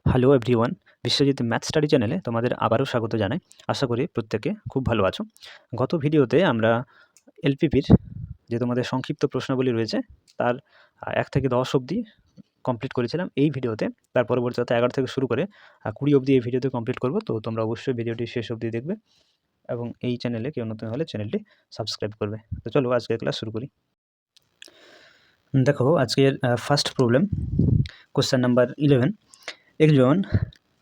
Hello everyone, Biswajit math study চ্যানেলে তোমাদের আবারও স্বাগত জানাই। আশা করি প্রত্যেকে খুব ভালো আছো। গত ভিডিওতে আমরা এলপিপির যে তোমাদের সংক্ষিপ্ত প্রশ্নাবলী রয়েছে তার 1 থেকে 10 অবধি কমপ্লিট করেছিলাম। এই ভিডিওতে তার পরবর্তীতে 11 থেকে শুরু করে 20 অবধি এই ভিডিওতে কমপ্লিট করব। তো তোমরা অবশ্যই ভিডিওটি শেষ অবধি দেখবে এবং এই চ্যানেলে কেউ নতুন হলে চ্যানেলটি সাবস্ক্রাইব করবে। তো চলো আজকের ক্লাস শুরু করি। দেখো আজকের ফার্স্ট প্রবলেম, কোশ্চেন নাম্বার 11। একজন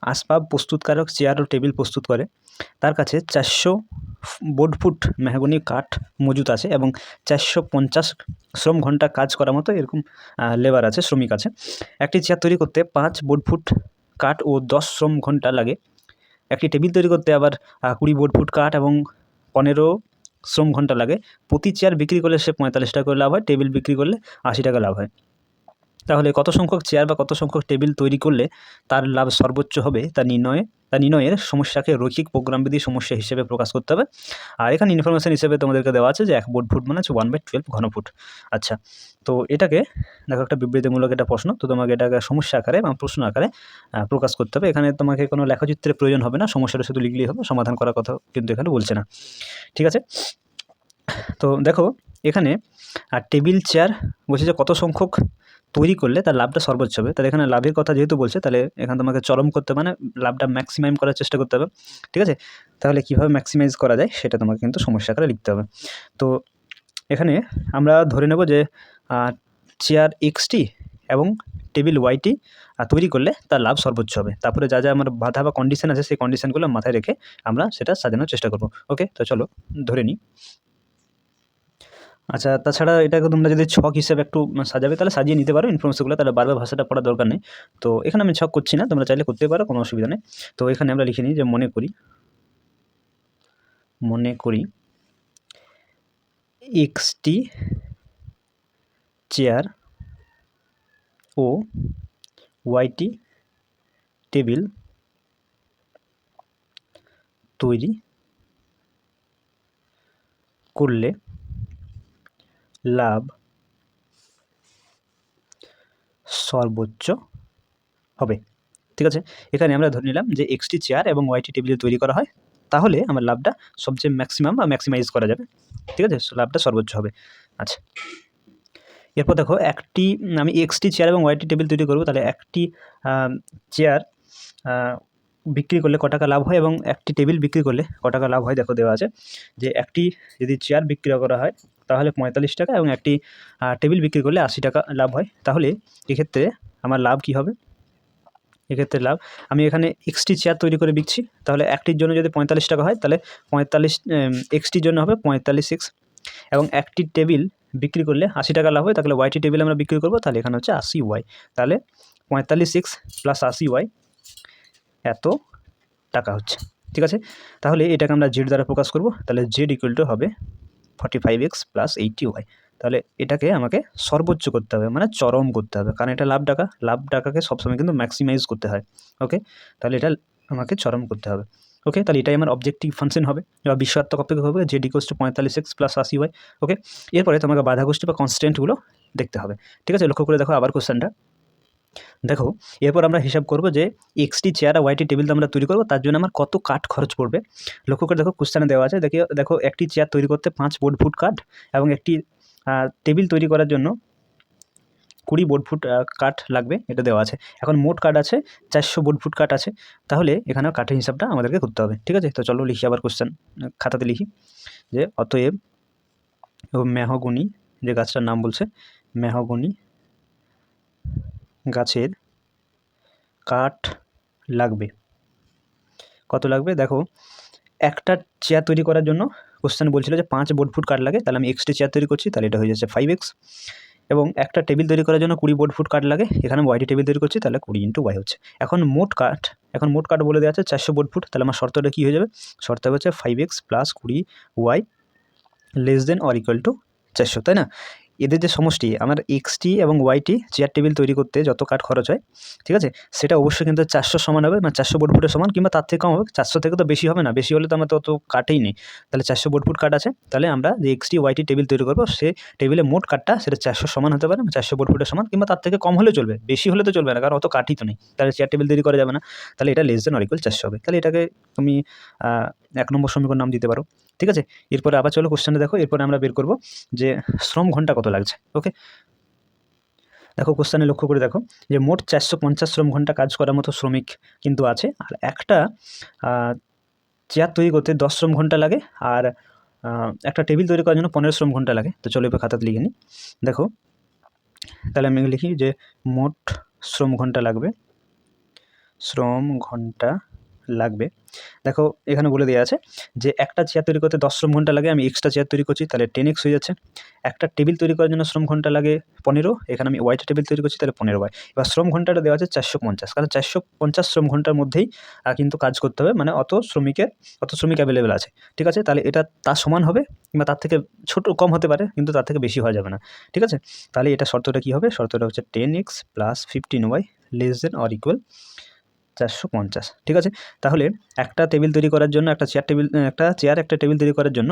আসবাব প্রস্তুতকারক চেয়ার ও টেবিল প্রস্তুত করে। তার কাছে 400 বোর্ডফুট মেহগনি কাঠ মজুত আছে এবং 450 শ্রম ঘন্টা কাজ করার মতো এরকম লেবার আছে, শ্রমিক আছে। একটি চেয়ার তৈরি করতে 5 বোর্ডফুট কাঠ ও 10 শ্রম ঘন্টা লাগে। একটি টেবিল তৈরি করতে আবার 20 বোর্ডফুট কাঠ এবং 15 শ্রম ঘন্টা লাগে। প্রতি চেয়ার বিক্রি করলে সে 45 টাকা করে লাভ হয়, টেবিল বিক্রি করলে 80 টাকা লাভ হয়। তাহলে কত সংখ্যক চেয়ার বা কত সংখ্যক টেবিল তৈরি করলে তার লাভ সর্বোচ্চ হবে তা নির্ণয়ের সমস্যাকে রৈখিক প্রোগ্রামবিধি সমস্যা হিসেবে প্রকাশ করতে হবে। আর এখানে ইনফরমেশন হিসেবে তোমাদেরকে দেওয়া আছে যে 1 বোর্ডফুট মানে হচ্ছে 1/12 ঘনফুট। আচ্ছা, তো এটাকে দেখো একটা বিবৃতিমূলক এটা প্রশ্ন, তো তোমাকে এটাকে সমস্যা আকারে বা প্রশ্ন আকারে প্রকাশ করতে হবে। এখানে তোমাকে কোনো লেখচিত্রের প্রয়োজন হবে না, সমস্যাটা শুধু লিখলেই হবে, সমাধান করার কথা কিন্তু এখানে বলছে না। ঠিক আছে, তো দেখো এখানে টেবিল চেয়ার বলছে যে কত সংখ্যক তৈরি করলে তার লাভটা সর্বোচ্চ হবে। তাহলে এখানে লাভের কথা যেহেতু বলছে, তাহলে এখানে তোমাকে চরম করতে হবে, মানে লাভটা ম্যাক্সিমাইজ করার চেষ্টা করতে হবে। ঠিক আছে, তাহলে কীভাবে ম্যাক্সিমাইজ করা যায় সেটা তোমাকে কিন্তু সমস্যা আকারে লিখতে হবে। তো এখানে আমরা ধরে নেব যে চেয়ার এক্সটি এবং টেবিল ওয়াইটি তৈরি করলে তার লাভ সর্বোচ্চ হবে। তারপরে যা যা আমার বাধা বা কন্ডিশন আছে সেই কন্ডিশনগুলো মাথায় রেখে আমরা সেটা সাজানোর চেষ্টা করব। ওকে, তো চলো ধরে নিই। আচ্ছা, তাছাড়া এটাকে তোমরা যদি ছক হিসেবে একটু সাজাবে তাহলে সাজিয়ে নিতে পারো ইনফরমেশনগুলো, তাহলে বারবার ভাষাটা পড়ার দরকার নেই। তো এখানে আমি ছক করছি না, তোমরা চাইলে করতে পারো, কোনো অসুবিধা নেই। তো এখানে আমরা লিখে নিই যে মনে করি এক্সটি চেয়ার ও ওয়াইটি টেবিল তৈরি করলে লাভ সর্বোচ্চ হবে। ঠিক আছে, এখানে আমরা ধরে নিলাম যে এক্সটি চেয়ার এবং ওয়াইটি টেবিল তৈরি করা হয়, তাহলে আমার লাভটা সবচেয়ে ম্যাক্সিমাম বা ম্যাক্সিমাইজ করা যাবে। ঠিক আছে, লাভটা সর্বোচ্চ হবে। আচ্ছা, এরপর দেখো আমি এক্সটি চেয়ার এবং ওয়াইটি টেবিল তৈরি করব, তাহলে একটি চেয়ার বিক্রি করলে ক টাকা লাভ হয় এবং একটি টেবিল বিক্রি করলে ক টাকা লাভ হয়। দেখো দেওয়া আছে যে একটি যদি চেয়ার বিক্রি করা হয় তাহলে 45 টাকা এবং একটি টেবিল বিক্রি করলে 80 টাকা লাভ হয়। তাহলে এক্ষেত্রে আমার লাভ কী হবে? এক্ষেত্রে লাভ, আমি এখানে এক্সটি চেয়ার তৈরি করে বিকছি, তাহলে একটির জন্য যদি 45 টাকা হয় তাহলে 45 এক্সটির জন্য হবে 45x, এবং একটি টেবিল বিক্রি করলে 80 টাকা লাভ হয়, তাহলে ওয়াইটি টেবিল আমরা বিক্রি করবো, তাহলে এখানে হচ্ছে 80y, তাহলে 45x প্লাস 80y এত টাকা হচ্ছে। ঠিক আছে, তাহলে এটাকে আমরা জেড দ্বারা প্রকাশ করব, তাহলে জেড ইকুয়াল টু হবে 45x প্লাস 80y। তাহলে এটাকে আমাকে সর্বোচ্চ করতে হবে, মানে চরম করতে হবে, কারণ এটা লাভ টাকাকে সবসময় কিন্তু ম্যাক্সিমাইজ করতে হয়। ওকে, তাহলে এটা আমাকে চরম করতে হবে। ওকে, তাহলে এটাই আমার অবজেক্টিভ ফাংশন হবে বা বিশ্বাত্মক অপেক্ষক হবে, Z equals to 45x plus 80y। ওকে, এরপরে তোমাকে বাধাগোষ্ঠী বা কনস্ট্যান্টগুলো দেখতে হবে। ঠিক আছে, লক্ষ্য করে দেখো আবার কোশ্চেনটা। দেখো এরপর আমরা হিসাব করব যে এক্সটি চেয়ার আর ওয়াইটি টেবিল আমরা তৈরি করব, তার জন্য আমার কত কাঠ খরচ পড়বে। লক্ষ্য করে দেখো কোশ্চেনে দেওয়া আছে, দেখো একটি চেয়ার তৈরি করতে 5 বোর্ডফুট কাঠ এবং একটি টেবিল তৈরি করার জন্য 20 বোর্ডফুট কাঠ লাগবে, এটা দেওয়া আছে। এখন মোট কাঠ আছে 400 বোর্ডফুট কাঠ আছে, তাহলে এখানে কাঠের হিসাবটা আমাদেরকে করতে হবে। ঠিক আছে, তো চলো লিখি আবার কোশ্চেন খাতাতে লিখি যে অতএব মেহগনি, যে গাছটার নাম বলছে মেহগনি গাছের কাঠ লাগবে, কত লাগবে? দেখো একটা চেয়ার তৈরি করার জন্য কোশ্চেন বলছিল যে 5 বোর্ডফুট কাঠ লাগে, তাহলে আমি এক্সটি চেয়ার তৈরি করছি, তাহলে এটা হয়ে যাচ্ছে 5x, এবং একটা টেবিল তৈরি করার জন্য 20 বোর্ডফুট কাঠ লাগে, এখানে ওয়াইটি টেবিল তৈরি করছি, তাহলে 20 × y হচ্ছে। এখন মোট কাঠ বলে দেওয়া আছে 400 বোর্ডফুট, তাহলে আমার শর্তটা কী হয়ে যাবে? শর্ত হচ্ছে 5x plus 20y less than or equal to 400, তাই না? এদের যে সমষ্টি আমার এক্সটি এবং ওয়াইটি চেয়ার টেবিল তৈরি করতে যত কাঠ খরচ হয়, ঠিক আছে, সেটা অবশ্যই কিন্তু 400 সমান হবে, মানে 400 বর্গফুটের সমান, কিংবা তার থেকে কম হবে। 400 থেকে তো বেশি হবে না, বেশি হলে তো আমার তো অত কাঠই নেই। তাহলে 400 বর্গফুট কাঠ আছে, তাহলে আমরা যে এক্সটি ওয়াইটি টেবিল তৈরি করবো, সে টেবিলে মোট কাঠটা সেটা 400 সমান হতে পারে, 400 বর্গফুটের সমান, কিংবা তার থেকে কম হলেও চলবে, বেশি হলে তো চলবে না, কারণ অত কাঠই তো নেই, তাহলে চেয়ার টেবিল তৈরি করা যাবে না। তাহলে এটা লেস দেন অর ইকুয়াল 400 হবে। তাহলে এটাকে তুমি 1 নম্বর সমীকরণ নাম দিতে পারো, ঠিক আছে। এরপরে আবার চলো কোশ্চেনটা দেখো, এরপরে আমরা বের করবো যে শ্রম ঘন্টা কত লাগছে। ওকে, দেখো কোশ্চেনে লক্ষ্য করে দেখো যে মোট 450 শ্রম ঘন্টা কাজ করার মতো শ্রমিক কিন্তু আছে, আর একটা চেয়ার তৈরি করতে 10 শ্রম ঘন্টা লাগে, আর একটা টেবিল তৈরি করার জন্য 15 শ্রম ঘন্টা লাগে। তো চলো এবার খাতাতে লিখে নিই। দেখো তাহলে আমি লিখি যে মোট শ্রম ঘন্টা লাগবে, শ্রম ঘন্টা লাগবে। দেখো এখানে বলে দেওয়া আছে যে একটা চেয়ার তৈরি করতে 10 শ্রম ঘন্টা লাগে, আমি এক্সট্রা চেয়ার তৈরি করছি, তাহলে 10x হয়ে যাচ্ছে। একটা টেবিল তৈরি করার জন্য শ্রম ঘন্টা লাগে 15, এখানে আমি ওয়াইটা টেবিল তৈরি করছি, তাহলে 15y। এবার শ্রম ঘন্টাটা দেওয়া আছে 450, কারণ 450 শ্রম ঘন্টার মধ্যেই কিন্তু কাজ করতে হবে, মানে অত শ্রমিক অ্যাভেলেবেল আছে, ঠিক আছে। তাহলে এটা তার সমান হবে, কিংবা তার থেকে কম হতে পারে, কিন্তু তার থেকে বেশি হওয়া যাবে না, ঠিক আছে। তাহলে এটা শর্তটা কী হবে? শর্তটা হচ্ছে 10x + 15y less than or equal 450, ঠিক আছে। তাহলে একটা টেবিল তৈরি করার জন্য, একটা টেবিল তৈরি করার জন্য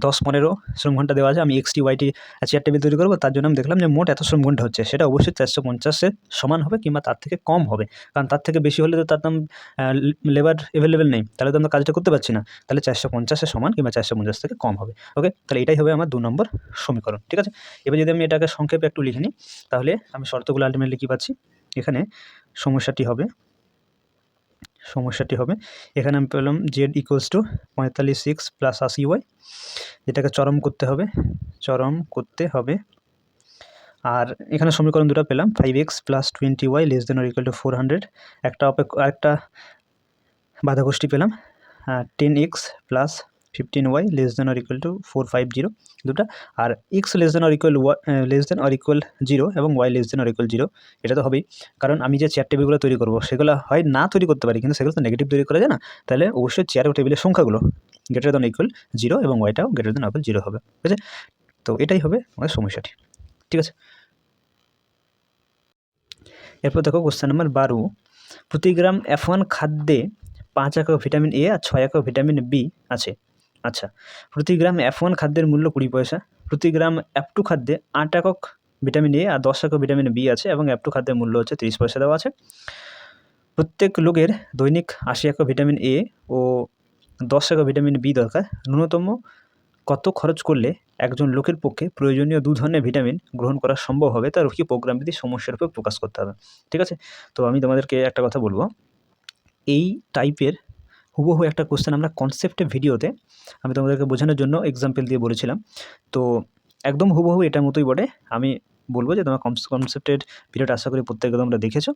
10-15 শ্রম ঘন্টা দেওয়া আছে। আমি এক্সটি ওয়াইটি চেয়ার টেবিল তৈরি করবো, তার জন্য আমি দেখলাম যে মোট এত শ্রম ঘন্টা হচ্ছে, সেটা অবশ্যই 450-এর সমান হবে, কিংবা তার থেকে কম হবে, কারণ তার থেকে বেশি হলে তো তার দাম লেবার অ্যাভেলেবেল নেই, তাহলে তো আমরা কাজটা করতে পারছি না। তাহলে 450-এর সমান কিংবা 450 থেকে কম হবে। ওকে, তাহলে এটাই হবে আমার 2 নম্বর সমীকরণ, ঠিক আছে। এবার যদি আমি এটাকে সংক্ষেপে একটু লিখে নিই, তাহলে আমি শর্তগুলো আলটিমেটলি কী পাচ্ছি। এখানে সমস্যাটি হবে, এখানে আমি পেলাম z = 45x + 80y, যেটাকে চরম করতে হবে। আর এখানে সমীকরণ দুটো পেলাম, 5x + 20y less than or equal to 400। আরেকটা বাধাগোষ্ঠী পেলাম, 10x + 15y less than or equal to 450 দুটা। আর x less than or equal 0 এবং y less than or equal 0। এটা তো হবেই, কারণ আমি যে চেয়ার টেবিলগুলো তৈরি করবো, সেগুলো হয় না তৈরি করতে পারি, কিন্তু সেগুলো তো নেগেটিভ তৈরি করা যায় না। তাহলে অবশ্যই চেয়ার ও টেবিলের সংখ্যাগুলো গ্রেটার দেন ইকুয়াল 0 এবং ওয়াইটাও গ্রেটার দেন ইকুয়াল 0 হবে, ঠিক আছে। তো এটাই হবে আমাদের সমস্যাটি, ঠিক আছে। এরপর দেখো কোশ্চেন নাম্বার 12, প্রতি গ্রাম F1 খাদ্যে 5 একক ভিটামিন এ আর 6 একক ভিটামিন বি আছে। আচ্ছা, প্রতি গ্রাম F1 খাদ্যের মূল্য 20 পয়সা, প্রতি গ্রাম F2 খাদ্যে 8 একক ভিটামিন এ আর 10 একক ভিটামিন বি আছে, এবং F2 খাদ্যের মূল্য হচ্ছে 30 পয়সা দেওয়া আছে। প্রত্যেক লোকের দৈনিক 80 একক ভিটামিন এ ও 10 একক ভিটামিন বি দরকার। ন্যূনতম কত খরচ করলে একজন লোকের পক্ষে প্রয়োজনীয় 2 ধরনের ভিটামিন গ্রহণ করা সম্ভব হবে, তার কি প্রোগ্রামবিধি সমস্যার উপর প্রকাশ করতে হবে, ঠিক আছে। তো আমি তোমাদেরকে একটা কথা বলবো, এই টাইপের হুবহু একটা কোশ্চেন আমরা কনসেপ্টের ভিডিওতে আমি তোমাদেরকে বোঝানোর জন্য এক্সাম্পল দিয়ে বলেছিলাম। তো একদম হুবহু এটার মতোই বটে। আমি বলবো যে তোমার কনসেপ্টের ভিডিওটা আশা করি প্রত্যেকে তোমরা দেখেছো।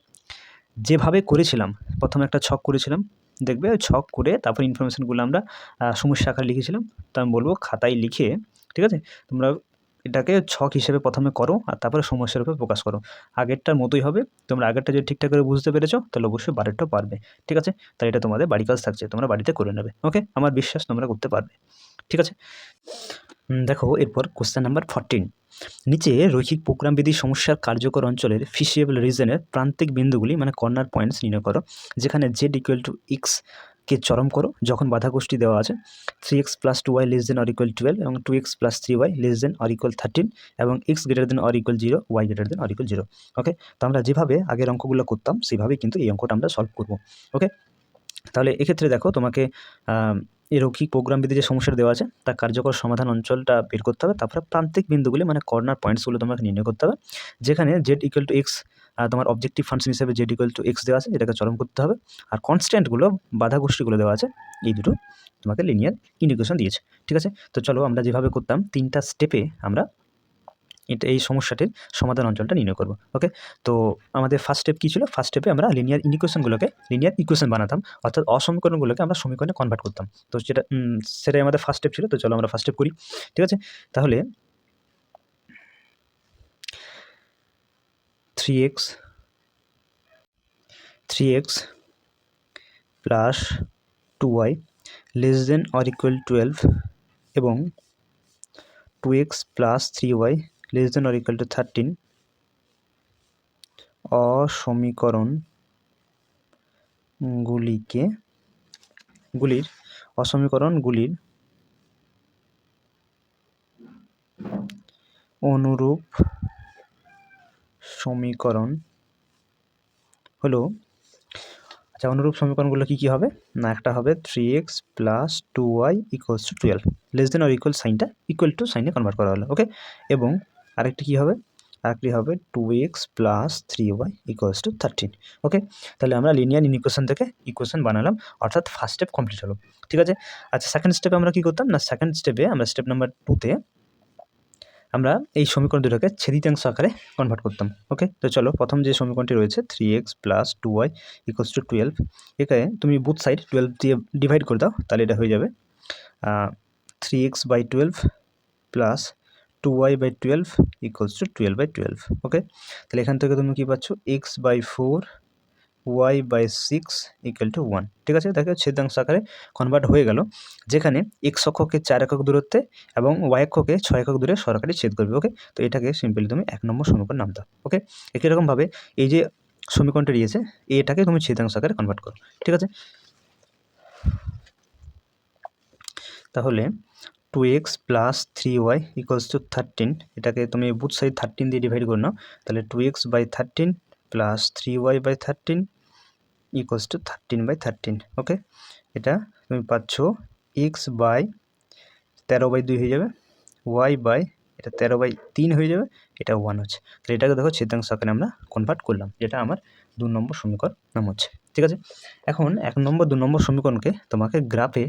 যেভাবে করেছিলাম, প্রথমে একটা ছক করেছিলাম, দেখবে ওই ছক করে তারপর ইনফরমেশানগুলো আমরা সমস্যা আকারে লিখেছিলাম। তো আমি বলবো খাতায় লিখে, ঠিক আছে, তোমরা এটাকে ছক হিসেবে প্রথমে করো, আর তারপরে সমস্যার উপর প্রকাশ করো। আগেরটার মতোই হবে। তোমরা আগেরটা যদি ঠিকঠাক করে বুঝতে পেরেছো, তাহলে অবশ্যই বারেরটাও পারবে, ঠিক আছে। তাহলে এটা তোমাদের বাড়ি কাজ থাকছে, তোমরা বাড়িতে করে নেবে। ওকে, আমার বিশ্বাস তোমরা করতে পারবে, ঠিক আছে। দেখো এরপর কোশ্চেন নাম্বার 14, নিচে রৈখিক প্রোগ্রামবিধি সমস্যার কার্যকর অঞ্চলের ফিজিবল রিজনের প্রান্তিক বিন্দুগুলি মানে কর্নার পয়েন্টস নির্ণয় করো, যেখানে z = x কে চরম করো যখন বাধাগোষ্ঠী দেওয়া আছে 3x + 2y less than or equal 12 এবং 2x + 3y less than or equal 13 এবং x greater than or equal 0, y greater than or equal 0। ওকে, তো আমরা যেভাবে আগের অঙ্কগুলো করতাম সেভাবেই কিন্তু এই অঙ্কটা আমরা সলভ করব। ওকে, তাহলে এক্ষেত্রে দেখো তোমাকে এই রৈখিক প্রোগ্রামবিধি যে সমস্যাটা দেওয়া আছে তার কার্যকর সমাধান অঞ্চলটা বের করতে হবে, তারপরে প্রান্তিক বিন্দুগুলি মানে কর্নার পয়েন্টসগুলো তোমাকে নির্ণয় করতে হবে, যেখানে z = x তোমার অবজেক্টিভ ফাংশন হিসেবে z = x দেওয়া আছে, এটাকে চরম করতে হবে। আর কনস্ট্যান্টগুলো বাধাগোষ্ঠীগুলো দেওয়া আছে, এই দুটো তোমাকে লিনিয়ার ইন্টিগ্রেশন দিয়েছে, ঠিক আছে। তো চলো আমরা যেভাবে করতাম 3টা স্টেপে আমরা এই সমস্যাটির সমাধান অঞ্চলটা নির্ণয় করব। ওকে, তো আমাদের ফার্স্ট স্টেপ কী ছিল? ফার্স্ট স্টেপে আমরা লিনিয়ার ইকুয়েশন বানাতাম, অর্থাৎ অসমীকরণগুলোকে আমরা সমীকরণে কনভার্ট করতাম। তো সেটাই আমাদের ফার্স্ট স্টেপ ছিল। তো চলো আমরা ফার্স্ট স্টেপ করি, ঠিক আছে। তাহলে 3x + 2y less than or equal 12 এবং 2x + 3y less than or equal to 13 অসমীকরণগুলির অনুরূপ সমীকরণ হলো, আচ্ছা অনুরূপ সমীকরণগুলো কী কী হবে না, একটা হবে 3x + 2y = 12, less than or equal সাইনটা ইকুয়াল টু সাইনে কনভার্ট করা হলো, ওকে। এবং আরেকটি কী হবে, 2x + 3y = 13, ওকে। তাহলে আমরা লিনিয়ার ইকুয়েশন থেকে ইকুয়েশন বানালাম, অর্থাৎ ফার্স্ট স্টেপ কমপ্লিট হলো, ঠিক আছে। আচ্ছা সেকেন্ড স্টেপে আমরা কী করতাম না, সেকেন্ড স্টেপে আমরা স্টেপ নাম্বার 2তে আমরা এই সমীকরণ দুটোকে ছেদিতাংশ আকারে কনভার্ট করতাম, ওকে। তো চলো প্রথম যে সমীকরণটি রয়েছে 3x + 2y = 12, একে তুমি বুথ সাইড 12 দিয়ে ডিভাইড করে দাও, তাহলে এটা হয়ে যাবে 3x/12 + 2y/12 = 12/12, ওকে। তাহলে এখান থেকে তুমি কী পাচ্ছ, x/4 y/6 = 1, ঠিক আছে। দেখো ছেদাংশ আকারে কনভার্ট হয়ে গেল, যেখানে x অক্ষকে 4 একক দূরত্বে এবং y অক্ষকে 6 একক দূরে সরাসরি ছেদ করবে, ওকে। তো এটাকে সিম্পলি তুমি 1 নম্বর সমীকরণ নাম দাও, ওকে। একই রকমভাবে এই যে সমীকরণটি দিয়েছে এটাকে তুমি ছেদাংশ আকারে কনভার্ট করো, ঠিক আছে। তাহলে 2x + 3y = 13, এটাকে তুমি বুথ সাইড 13 দিয়ে ডিভাইড করে নাও, তাহলে 2x/13 + 3y/13 = 13/13, ওকে। এটা তুমি পাচ্ছ x/13/2 হয়ে যাবে, এটা 13/3 হয়ে যাবে, এটা 1 হচ্ছে। তাহলে এটাকে দেখো ছেদাংশ আকারে আমরা কনভার্ট করলাম, যেটা আমার 2 নম্বর সমীকরণ নাম হচ্ছে, ঠিক আছে। এখন 1 নম্বর 2 নম্বর সমীকরণকে তোমাকে গ্রাফে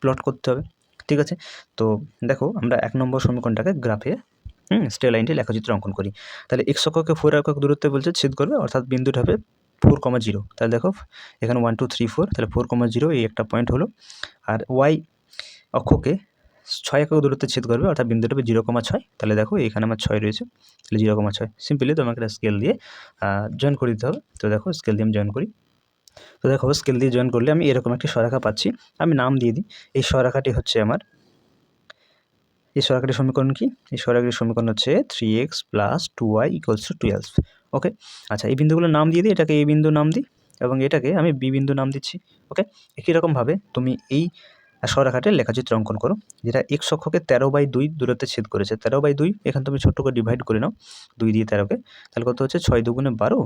প্লট করতে হবে, ঠিক আছে। তো দেখো আমরা 1 নম্বর সমীকরণটাকে গ্রাফে স্ট্রেট লাইনটি লেখচিত্র অঙ্কন করি। তাহলে x অক্ষকে 4 একক দূরত্বে বলছে ছেদ করবে, অর্থাৎ বিন্দুটা হবে 4,0। তাহলে দেখো এখানে 1 2 3 4, তাহলে 4,0 এই একটা পয়েন্ট হলো। আর y অক্ষকে 6 একক দূরত্বে ছেদ করবে, অর্থাৎ বিন্দুটা হবে 0,6, তাহলে দেখো এখানে আমার 6 রয়েছে, তাহলে 0,6 সিম্পলি তোমাকে একটা স্কেল দিয়ে জয়েন করে দিতে হবে। তো দেখো স্কেল দিয়ে আমি জয়েন করি, তো দেখো স্কেল দিয়ে জয়েন করলে আমি এরকম একটি সরেখা পাচ্ছি, আমি নাম দিয়ে দিই। এই সরেখাটি হচ্ছে আমার, এই সরেখাটির সমীকরণ কি, এই সরেখাটির সমীকরণ হচ্ছে 3x + 2y = 12, ওকে। আচ্ছা এই বিন্দুগুলোর নাম দিয়ে দিই, এটাকে a বিন্দু নাম দিই এবং এটাকে আমি b বিন্দু নাম দিচ্ছি, ওকে। একই রকমভাবে তুমি এই সরেখাটির লেখাচিত্র অঙ্কন করো, যেটা x অক্ষকে 13/2 দূরত্বে ছেদ করেছে। 13/2 এখানে তুমি ছোট্ট করে ডিভাইড করে নাও 2 দিয়ে 13কে, তাহলে কত হচ্ছে 6 × 2 = 12,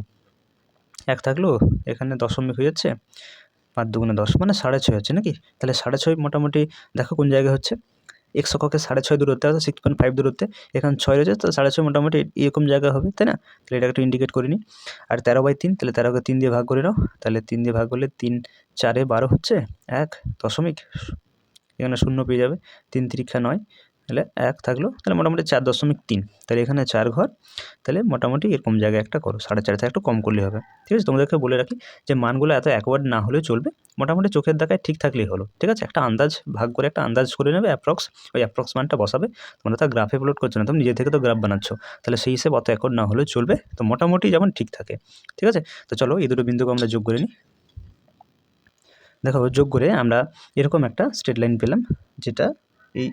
1 থাকলো এখানে দশমিক হয়ে যাচ্ছে, 5 × 2 = 10, মানে 6.5 হচ্ছে নাকি। তাহলে 6.5 মোটামুটি দেখো কোন জায়গায় হচ্ছে, x অক্ষকে 6.5 দূরত্বে, অর্থাৎ 6.5 দূরত্বে, এখানে 6 রয়েছে, তো 6.5 মোটামুটি এরকম জায়গা হবে, তাই না। তাহলে এটাকে একটু ইন্ডিকেট করে নিই। আর 13/3, তাহলে 13কে 3 দিয়ে ভাগ করে নাও, তাহলে 3 দিয়ে ভাগ করলে 3 4 12 হচ্ছে, 1 দশমিক, এখানে 0 পেয়ে যাবে, 3 3 9, তাহলে 1 থাকলো, তাহলে মোটামুটি 4.3, তাহলে এখানে 4 ঘর, তাহলে মোটামুটি এরকম জায়গায় একটা করো, 4.5 থেকে একটু কম করলেই হবে, ঠিক আছে। তোমাদেরকে বলে রাখি যে মানগুলো এত অ্যাকোয়ার্ড না হলেও চলবে, মোটামুটি চোখের দেখায় ঠিক থাকলেই হলো, ঠিক আছে। একটা আন্দাজ ভাগ করে একটা আন্দাজ করে নেবে অ্যাপ্রক্স, ওই অ্যাপ্রক্স মানটা বসাবে। তোমরা তো গ্রাফে প্লট করছো না, তুমি নিজে থেকে তো গ্রাফ বানাচ্ছ, তাহলে সেই হিসেবে অত অ্যাকোয়ার্ড না হলেও চলবে, তো মোটামুটি যেমন ঠিক থাকে, ঠিক আছে। তো চলো এই দুটো বিন্দুকে আমরা যোগ করে নিই। দেখো যোগ করে আমরা এরকম একটা স্ট্রেট লাইন পেলাম, যেটা এই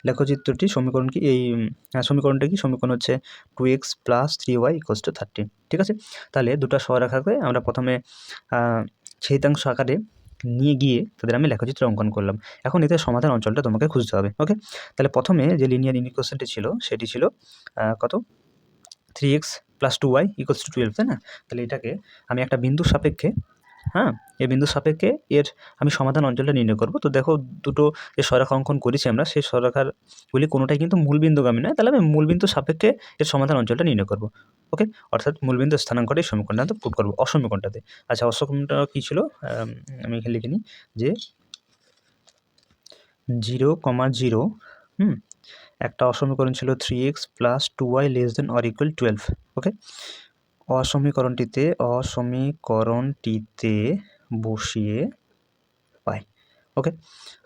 লেখচিত্রটি সমীকরণ কি, এই সমীকরণটা কি, সমীকরণ হচ্ছে 2x + 3y = 13, ঠিক আছে। তাহলে দুটো সরেখাকে আমরা প্রথমে ছেদিতাংশ আকারে নিয়ে গিয়ে তাদের আমি লেখচিত্র অঙ্কন করলাম। এখন এতে সমাধান অঞ্চলটা তোমাকে খুঁজতে হবে, ওকে। তাহলে প্রথমে যে লিনিয়ার ইকুয়েশনটি ছিল সেটি ছিল কত, 3x + 2y = 12, তাই না। তাহলে এটাকে আমি একটা বিন্দুর সাপেক্ষে, এই বিন্দুর সাপেক্ষে এর আমি সমাধান অঞ্চলটা নির্ণয় করব। তো দেখো দুটো যে সরেখা অঙ্কন করেছি আমরা, সেই সরেখাগুলি কোনোটাই কিন্তু মূলবিন্দুগামী নয়, তাহলে আমি মূলবিন্দু সাপেক্ষে এর সমাধান অঞ্চলটা নির্ণয় করব, ওকে। অর্থাৎ মূলবিন্দু স্থানাঙ্কটা এই সমীকরণটাতে পুট করব, অসমীকরণটাতে। আচ্ছা অসমীকরণটা কী ছিল, আমি এখানে লিখে নিই যে 0,0, একটা অসমীকরণ ছিল 3x + 2y <= 12, ওকে। অসমীকরণটিতে বসিয়ে পাই, ওকে।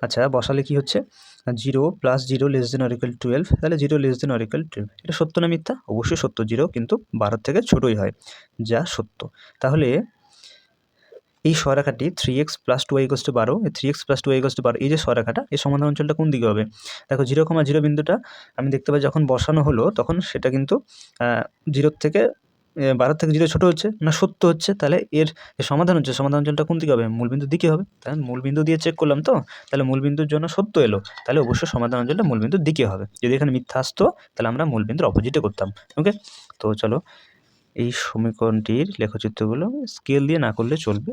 আচ্ছা বসালে কি হচ্ছে, 0 + 0 <= 12, তাহলে 0 <= 12, এটা সত্য না মিথ্যা, অবশ্যই সত্য। 0 কিন্তু 12 থেকে ছোটোই হয়, যা সত্য। তাহলে এই সরেখাটি 3x + 2y = 12, এই 3x + 2y = 12, এই যে সরেখাটা, এই সমাধান অঞ্চলটা কোন দিকে হবে? দেখো 0,0 বিন্দুটা আমি দেখতে পাই যখন বসানো হলো তখন সেটা কিন্তু 0 থেকে 12 থেকে 0 ছোট হচ্ছে না 70 হচ্ছে, তাহলে এর যে সমাধান অঞ্চলটা কোন দিকে হবে? মূলবিন্দুর দিকে হবে। তাহলে মূলবিন্দু দিয়ে চেক করলাম তো, তাহলে মূলবিন্দুর জন্য 70 এলো, তাহলে অবশ্যই সমাধান অঞ্চলটা মূলবিন্দুর দিকে হবে। যদি এখানে মিথ্যা আসতো তাহলে আমরা মূলবিন্দুর অপোজিটে করতাম। ওকে, তো চলো এই সমীকরণটির লেখচিত্রগুলো স্কেল দিয়ে না করলে চলবে,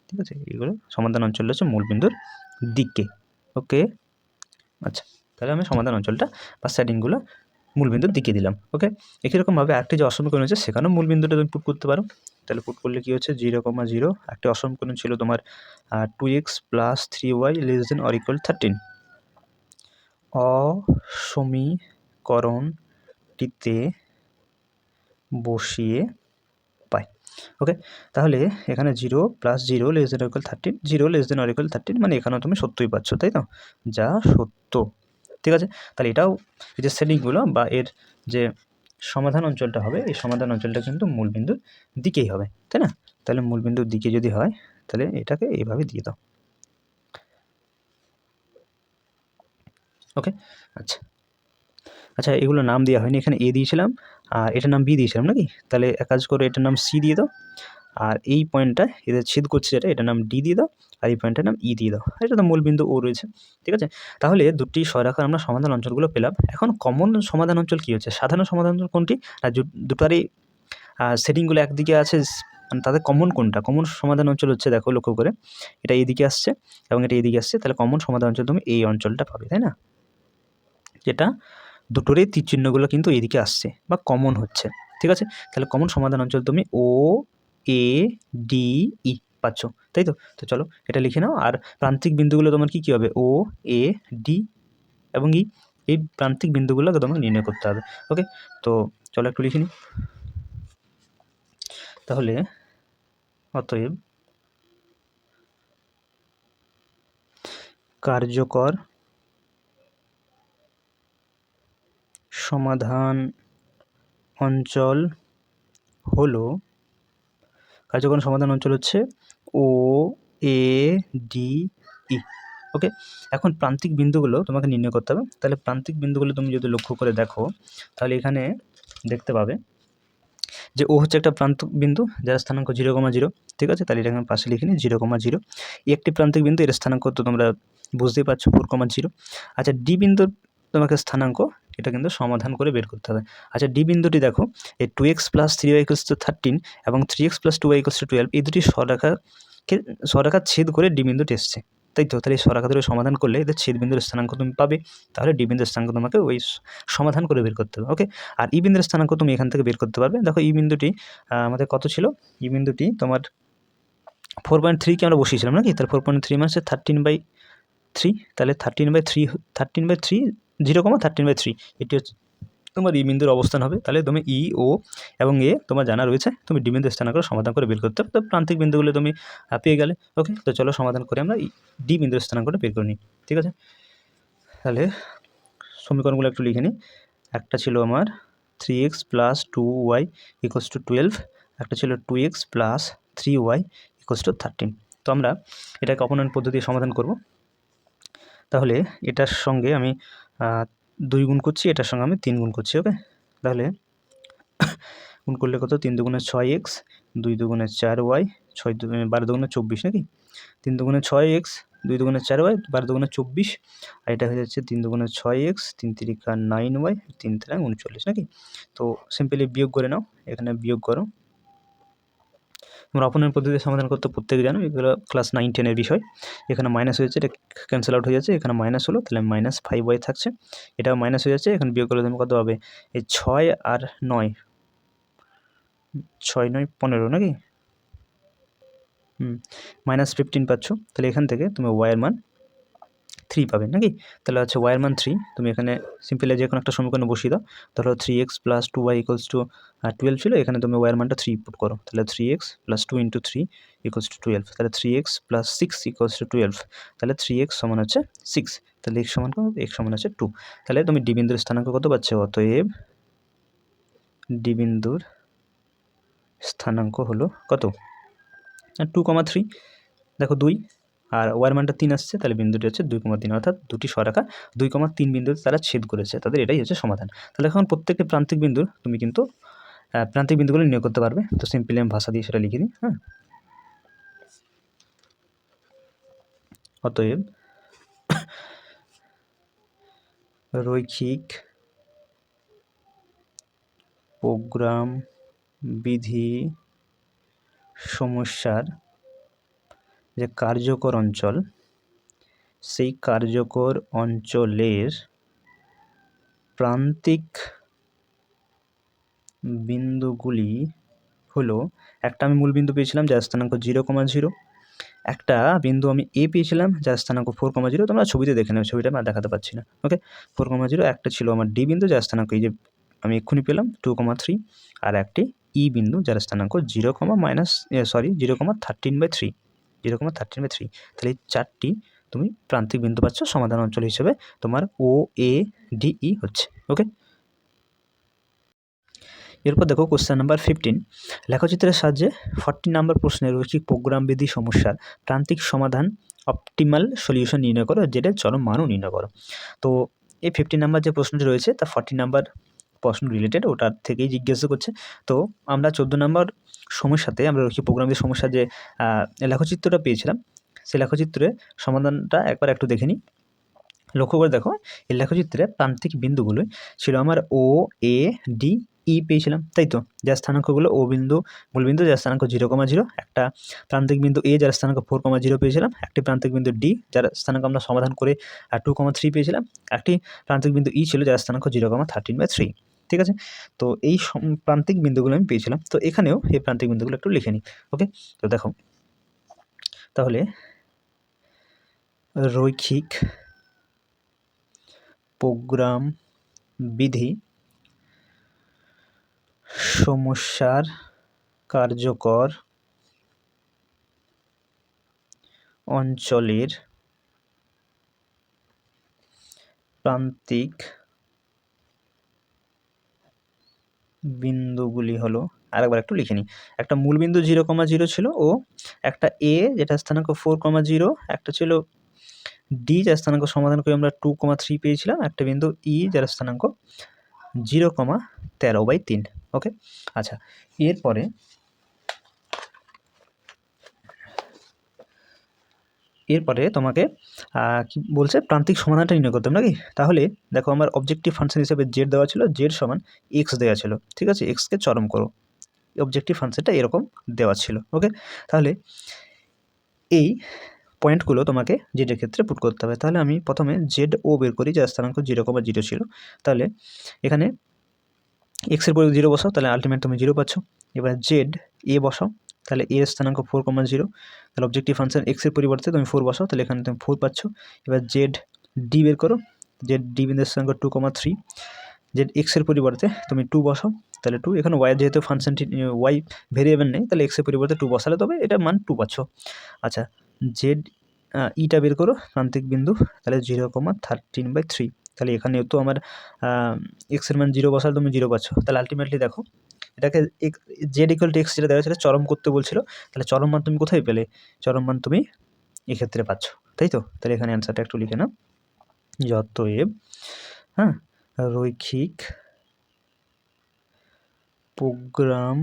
ঠিক আছে? এগুলো সমাধান অঞ্চলটা হচ্ছে মূলবিন্দুর দিকে। ওকে, আচ্ছা, তাহলে আমি সমাধান অঞ্চলটা বা সেটিংগুলো মূলবিন্দুর দিকে দিলাম। ওকে, একই রকমভাবে আরেকটি যে অসমীকরণ আছে সেখানেও মূলবিন্দুটা তুমি পুট করতে পারো। তাহলে পুট করলে কী হচ্ছে, 0,0 একটি অসমীকরণ ছিল তোমার 2x + 3y <= 13। অসমীকরণটিতে বসিয়ে পাই। ওকে, তাহলে এখানে 0 + 0 <= 13, 0 <= 13 মানে এখানেও তুমি সত্যই পাচ্ছ, তাই তো? যা সত্য, ঠিক আছে? তাহলে এটাও এই যে সেটিংগুলো বা এর যে সমাধান অঞ্চলটা হবে, এই সমাধান অঞ্চলটা কিন্তু মূলবিন্দুর দিকেই হবে, তাই না? তাহলে মূলবিন্দুর দিকে যদি হয় তাহলে এটাকে এইভাবে দিয়ে দাও। ওকে, আচ্ছা আচ্ছা, এগুলো নাম দেওয়া হয়নি, এখানে এ দিয়েছিলাম আর এটার নাম বি দিয়েছিলাম নাকি? তাহলে এক কাজ করো, এটার নাম সি দিয়ে দাও, আর এই পয়েন্টটা এদের ছেদ করছে যেটা, এটার নাম ডি দিয়ে দাও, আর এই পয়েন্টটার নাম ই দিয়ে দাও। এটা তো মূলবিন্দু ও রয়েছে, ঠিক আছে? তাহলে দুটি সরেখার আমরা সমাধান অঞ্চলগুলো পেলাম। এখন কমন সমাধান অঞ্চল কী হচ্ছে? সাধারণ সমাধান অঞ্চল কোনটি? আর দুটারই সেটিংগুলো একদিকে আছে, মানে তাদের কমন কোনটা? কমন সমাধান অঞ্চল হচ্ছে, দেখো লক্ষ্য করে, এটা এইদিকে আসছে এবং এটা এইদিকে আসছে, তাহলে কমন সমাধান অঞ্চল তুমি এই অঞ্চলটা পাবে, তাই না? যেটা দুটোরই তীরচিহ্নগুলো কিন্তু এইদিকে আসছে বা কমন হচ্ছে, ঠিক আছে? তাহলে কমন সমাধান অঞ্চল তুমি ও এ ডি ই পাচ্ছ, তাই তো? তো চলো এটা লিখে নাও। আর প্রান্তিক বিন্দুগুলো তোমার কী কী হবে? ও এ ডি এবং ই, এই প্রান্তিক বিন্দুগুলোকে তোমাকে নির্ণয় করতে হবে। ওকে, তো চলো একটু লিখে নিই। তাহলে অতএব কার্যকর সমাধান অঞ্চল হলো, কার্যকর সমাধান অঞ্চল হচ্ছে ও এ ডি ই। ওকে, এখন প্রান্তিক বিন্দুগুলো তোমাকে নির্ণয় করতে হবে। তাহলে প্রান্তিক বিন্দুগুলো তুমি যদি লক্ষ্য করে দেখো তাহলে এখানে দেখতে পাবে যে ও হচ্ছে একটা প্রান্তিক বিন্দু যার স্থানাঙ্ক 0,0, ঠিক আছে? তাহলে এটা এখানে পাশে লিখে নিই 0,0। এই একটি প্রান্তিক বিন্দু, এর স্থানাঙ্ক তো তোমরা বুঝতেই পারছো 4,0। আচ্ছা, ডি বিন্দুর তোমাকে স্থানাঙ্ক এটা কিন্তু সমাধান করে বের করতে হবে। আচ্ছা, ডি বিন্দুটি দেখো, এই 2x + 3y = 13 এবং 3x + 2y = 12, এই দুটি সরেখা ছেদ করে ডি বিন্দুটি এসছে, তাই তো? তাহলে এই সরেখা দুটো সমাধান করলে এদের ছেদ বিন্দুর স্থানাঙ্ক তুমি পাবে। তাহলে ডি বিন্দুর স্থানাঙ্ক তোমাকে ওই সমাধান করে বের করতে হবে। ওকে, আর ই বিন্দুর স্থানাঙ্ক তুমি এখান থেকে বের করতে পারবে। দেখো ই বিন্দুটি আমাদের কত ছিল? ই বিন্দুটি তোমার 4.3 কে আমরা বসিয়েছিলাম নাকি? তাহলে 4.3 মানে হচ্ছে 13/3, তাহলে 13/3 0,13/3 এটি হচ্ছে তোমার ই বিন্দুর অবস্থান হবে। তাহলে তুমি ই, ও এবং এ তোমার জানা রয়েছে, তুমি ডি বিন্দুর স্থানাঙ্ক সমাধান করে বের করতে হবে। তো প্রান্তিক বিন্দুগুলো তুমি পেয়ে গেলে। ওকে, তো চলো সমাধান করে আমরা ডি বিন্দুর স্থানাঙ্কটা বের করে নিই, ঠিক আছে? তাহলে সমীকরণগুলো একটু লিখে নিই। একটা ছিল আমার 3x + 2y = 12, একটা ছিল 2x + 3y = 13। তো আমরা এটাকে অপনয়ন পদ্ধতি সমাধান করব। তাহলে এটার সঙ্গে আমি 2 গুণ করছি, এটার সঙ্গে আমি 3 গুণ করছি। ওকে, তাহলে গুণ করলে কত? 3 দুগুণে 6x, 2 দুগুণে 4y, 12 দুগুণে 24 নাকি? 3 দুগুণে 6x, 2 দুগুণে 4y, 12 দুগুণে 24, আর এটা হয়ে যাচ্ছে 3 দুগুণে 6x, 3 তিরিকা 9y, 3 তেরাং 39 নাকি? তো সিম্পলি বিয়োগ করে নাও, এখানে বিয়োগ করো। তোমরা অপনয়ন পদ্ধতিতে সমাধান করতে প্রত্যেকে জানো, এগুলো ক্লাস 9-10 এর বিষয়। এখানে মাইনাস হয়ে যাচ্ছে, এটা ক্যান্সেল আউট হয়ে যাচ্ছে, এখানে মাইনাস হলো, তাহলে -5y থাকছে, এটাও মাইনাস হয়ে যাচ্ছে, এখানে বিয়োগ করলে তুমি কত হবে? এই 6 আর 9, 6 9 15 নাকি? -15 পাচ্ছ। তাহলে এখান থেকে তুমি y এর মান 3 পাবে নাকি? তাহলে হচ্ছে y এর মান 3, তুমি এখানে সিম্পলি যে কোনো একটা সমীকরণে বসিয়ে দাও। ধরো 3x + 2y = 12 ছিল, এখানে তুমি y এর মানটা 3 পুট করো, তাহলে 3x + 2 × 3 = 12, তাহলে 3x + 6 = 12, তাহলে 3x সমান হচ্ছে 6, তাহলে x সমান কত? x সমান হচ্ছে 2। তাহলে তুমি ডি বিন্দুর স্থানাঙ্ক কত পাচ্ছ? অতএব ডি বিন্দুর স্থানাঙ্ক হলো কত? 2,3 দেখো 2 আর ওয়ার মানটা 3 আসছে, তাহলে বিন্দুটি হচ্ছে 2,3, অর্থাৎ দুটি সরেখা 2,3 বিন্দুতে তারা ছেদ করেছে, তাদের এটাই হচ্ছে সমাধান। তাহলে এখন প্রত্যেকটি প্রান্তিক বিন্দুর তুমি কিন্তু প্রান্তিক বিন্দুগুলো নির্ণয় করতে পারবে। তো সিম্পলি আমি ভাষা দিয়ে সেটা লিখে দিই। হ্যাঁ, অতএব রৈখিক প্রোগ্রাম বিধি সমস্যার যে কার্যকর অঞ্চল, সেই কার্যকর অঞ্চলের প্রান্তিক বিন্দুগুলি হলো, একটা আমি মূল বিন্দু পেয়েছিলাম যার স্থানাঙ্ক 0,0, একটা বিন্দু আমি এ পেয়েছিলাম যার স্থানাঙ্ক 4,0, তোমরা ছবিতে দেখে নেবে, ছবিটা আমি দেখাতে পারছি না। ওকে, 4,0, একটা ছিল আমার ডি বিন্দু যার স্থানাঙ্ক এই যে আমি এক্ষুনি পেলাম 2,3, আর একটি ই বিন্দু যার স্থানাঙ্ক 0,13/3, 0,13/3। তাহলে এই চারটি তুমি প্রান্তিক বিন্দু পাচ্ছ সমাধান অঞ্চল হিসেবে, তোমার ও এ ডি ই হচ্ছে। ওকে, এরপর দেখো কোশ্চেন নাম্বার 15, লেখচিত্রের সাহায্যে 40 নম্বর প্রশ্নের রৈখিক প্রোগ্রাম বিধি সমস্যার প্রান্তিক সমাধান অপটিমাল সলিউশন নির্ণয় করো, যেটা চরম মানও নির্ণয় করো। তো এই 15 নাম্বার যে প্রশ্নটি রয়েছে তা 40 নাম্বার প্রশ্ন রিলেটেড, ওটার থেকেই জিজ্ঞাসা করছে। তো আমরা 14 নম্বর সমস্যাতে আমরা রৈখিক প্রোগ্রাম বিধি সমস্যার যে লেখচিত্রটা পেয়েছিলাম, সেই লেখচিত্রের সমাধানটা একবার একটু দেখে নিই। লক্ষ্য করে দেখো, এই লেখচিত্রে প্রান্তিক বিন্দুগুলো ছিল আমার ও এ ডি ই পেয়েছিলাম, তাই তো, যার স্থানাঙ্কগুলো ও বিন্দু মূলবিন্দু যার স্থানাঙ্ক 0,0, একটা প্রান্তিক বিন্দু এ যার স্থানাঙ্ক 4,0 পেয়েছিলাম, একটি প্রান্তিক বিন্দু ডি যার স্থানাঙ্ক আমরা সমাধান করে 2,3 পেয়েছিলাম, একটি প্রান্তিক বিন্দু ই ছিল যার স্থানাঙ্ক 0,13/3। ঠিক আছে, তো এই প্রান্তিক বিন্দুগুলো আমি পেয়েছিলাম। তো এখানেও এই প্রান্তিক বিন্দুগুলো একটু লিখে নিই। ওকে, তো দেখো তাহলে রৈখিক প্রোগ্রাম বিধি সমস্যার কার্যকর অঞ্চলের প্রান্তিক বিন্দুগুলি হলো, আরেকবার একটু লিখে নিই, একটা মূল বিন্দু 0,0 ছিল ও একটা এ যেটা স্থানাঙ্ক 4,0, একটা ছিল ডি যার স্থানাঙ্ক সমাধান করে আমরা 2,3 পেয়েছিলাম, একটা বিন্দু ই যার স্থানাঙ্ক 0,13/3। ওকে, আচ্ছা, এরপরে তোমাকে কি বলছে, প্রান্তিক সমাধানটা নির্ণয় করতে হবে নাকি। তাহলে দেখো, আমার অবজেক্টিভ ফাংশন হিসেবে জেড দেওয়া ছিল, জেড সমান এক্স দেওয়া ছিল। ঠিক আছে, এক্সকে চরম করো, অবজেক্টিভ ফাংশনটা এরকম দেওয়া ছিল। ওকে, তাহলে এই পয়েন্টগুলো তোমাকে জেডের ক্ষেত্রে পুট করতে হবে। তাহলে আমি প্রথমে জেড ও বের করি যার স্থানাঙ্ক 0,0 ছিল। তাহলে এখানে এক্সের পরে 0 বসাও, তাহলে আলটিমেট তুমি 0 পাচ্ছ। এবার জেড এ বসাও, তাহলে এর স্থানাঙ্ক 4,0, তাহলে অবজেক্টিভ ফাংশন এক্সের পরিবর্তে তুমি 4 বসাও, তাহলে এখানে তুমি 4 পাচ্ছ। এবার জেড ডি বের করো, জেড ডি বিন্দুর স্থানাঙ্ক 2,3, জেড এক্সের পরিবর্তে তুমি 2 বসাও, তাহলে 2, এখানে ওয়াই যেহেতু ফাংশনটি ওয়াই ভেরিয়েবল নেই, তাহলে এক্সের পরিবর্তে 2 বসালে তবে এটা মান 2 পাচ্ছ। আচ্ছা, জেড ইটা বের করো প্রান্তিক বিন্দু, তাহলে 0,13/3, তাহলে এখানেও তো আমার এক্সের মান 0 বসালে তুমি 0 পাচ্ছ। তাহলে আলটিমেটলি দেখো, এটাকে জেড ইকুয়াল টু এক্স যেটা দেওয়া ছিল চরম করতে বলছিল, তাহলে চরম মান তুমি কোথায় পেলে, চরম মান তুমি এক্ষেত্রে পাচ্ছ, তাই তো। তাহলে এখানে অ্যান্সারটা একটু লিখে নাও, অতএব রৈখিক প্রোগ্রাম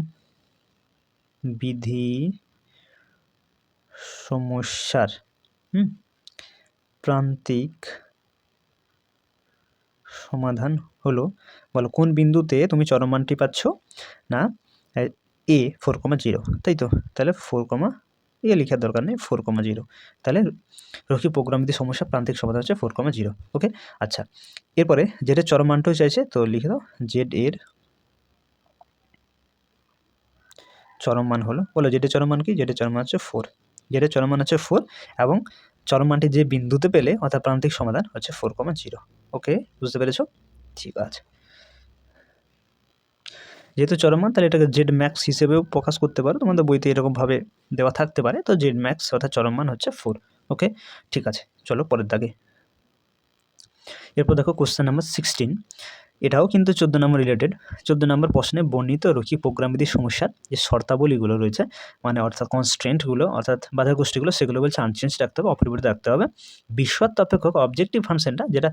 বিধি সমস্যার প্রান্তিক সমাধান হলো, বলো কোন বিন্দুতে তুমি চরম মানটি পাচ্ছ, না এ 4,0, তাই তো। তাহলে 4, এ লেখার দরকার নেই, 4,0। তাহলে রৈখিক প্রোগ্রাম বিধি সমস্যা প্রান্তিক সমাধান হচ্ছে 4,0। ওকে, আচ্ছা, এরপরে জেডের চরম মানটাও চাইছে, তো লিখে দাও জেড এর চরম মান হলো, বলো জেডের চরম মান কি, জেডের চরম মান হচ্ছে 4, জেডের চরম মান হচ্ছে 4, এবং চরম মানটি যে বিন্দুতে পেলে অর্থাৎ প্রান্তিক সমাধান হচ্ছে 4,0। ওকে, বুঝতে পেরেছো? ঠিক আছে, যেহেতু চরম মান, তাহলে এটাকে জেড ম্যাক্স হিসেবেও প্রকাশ করতে পারো, তোমাদের বইতে এরকমভাবে দেওয়া থাকতে পারে। তো জেড ম্যাক্স অর্থাৎ চরম মান হচ্ছে 4। ওকে, ঠিক আছে, চলো পরের দাগে। এরপর দেখো কোশ্চেন নাম্বার 16, এটাও কিন্তু 14 নম্বর রিলেটেড। 14 নম্বর প্রশ্নে বর্ণিত রৈখিক প্রোগ্রামবিধির সমস্যার যে শর্তাবলীগুলো রয়েছে, মানে অর্থাৎ কনস্ট্রেন্টগুলো অর্থাৎ বাধাগোষ্ঠীগুলো, সেগুলো বলছে আনচেঞ্জ রাখতে হবে, অপরিবর্তিত রাখতে হবে। বিশ্বস্ত অপেক্ষক অবজেক্টিভ ফাংশনটা যেটা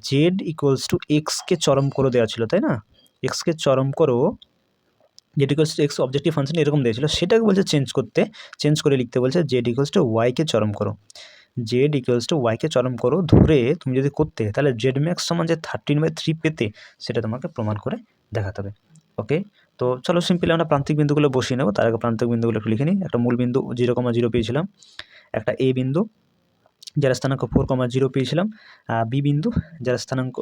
জেড ইকুয়ালস টু এক্সকে চরম করো দেওয়া ছিল, তাই না? এক্সকে চরম করো, Z equals to x objective function এরকম দিয়েছিল, সেটাকে বলছে চেঞ্জ করে লিখতে বলছে জেড ইকুয়ালস টু ওয়াইকে চরম করো। জেড ইকুয়ালস টু ওয়াইকে চরম করো ধরে তুমি যদি করতে, তাহলে জেড ম্যাক্স সমান যে 13/3 পেতে, সেটা তোমাকে প্রমাণ করে দেখাতে হবে। ওকে, তো চলো সিম্পলি আমরা প্রান্তিক বিন্দুগুলো বসিয়ে নেবো। তার আগে প্রান্তিক বিন্দুগুলো একটু লিখে নিই। একটা মূল বিন্দু 0,0 পেয়েছিলাম, একটা এ বিন্দু যার স্থানাঙ্ক 4,0 পেয়েছিলাম, বি বিন্দু যার স্থানাঙ্ক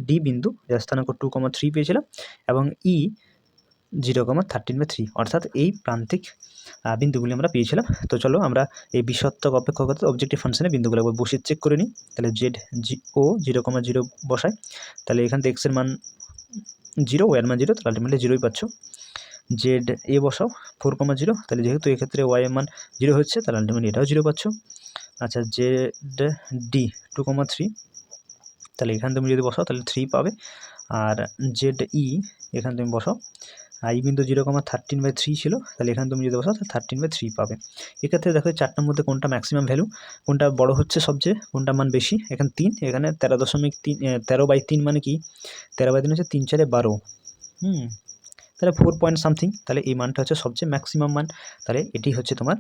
ডি বিন্দু যার স্থানাঙ্ক 2,3 পেয়েছিলাম, এবং ই 0,13/3, অর্থাৎ এই প্রান্তিক বিন্দুগুলি আমরা পেয়েছিলাম। তো চলো আমরা এই বিশ্বত্বক অপেক্ষকতা অবজেক্টিভ ফাংশনে বিন্দুগুলো একবার বসে চেক করে নিই। তাহলে জেড ও 0,0 বসায়, তাহলে এখান থেকে এক্সের মান 0, ওয়াই এর মান 0, তাহলে আলটিমেটলি 0ই পাচ্ছ। জেড এ বসাও 4,0, তাহলে যেহেতু এক্ষেত্রে ওয়াই এর মান 0 হচ্ছে, তাহলে আলটিমেটলি এটাও 0 পাচ্ছ। আচ্ছা, জেড ডি 2,3, তাহলে এখানে তুমি যদি বসাও তাহলে 3 পাবে। আর জেড ই এখানে তুমি বসাও, ই বিন্দু 0,13/3 ছিল, তাহলে এখানে তুমি যদি বসাও তাহলে 13/3 পাবে। এক্ষেত্রে দেখো 4টার মধ্যে কোনটা ম্যাক্সিমাম ভ্যালু, কোনটা বড় হচ্ছে সবচেয়ে, কোনটা মান বেশি। এখানে 3, এখানে 13.3, 13/3 মানে কি, 13/3 হচ্ছে 3 4 12, তাহলে 4 পয়েন্ট সামথিং, তাহলে এই মানটা হচ্ছে সবচেয়ে ম্যাক্সিমাম মান। তাহলে এটি হচ্ছে তোমার,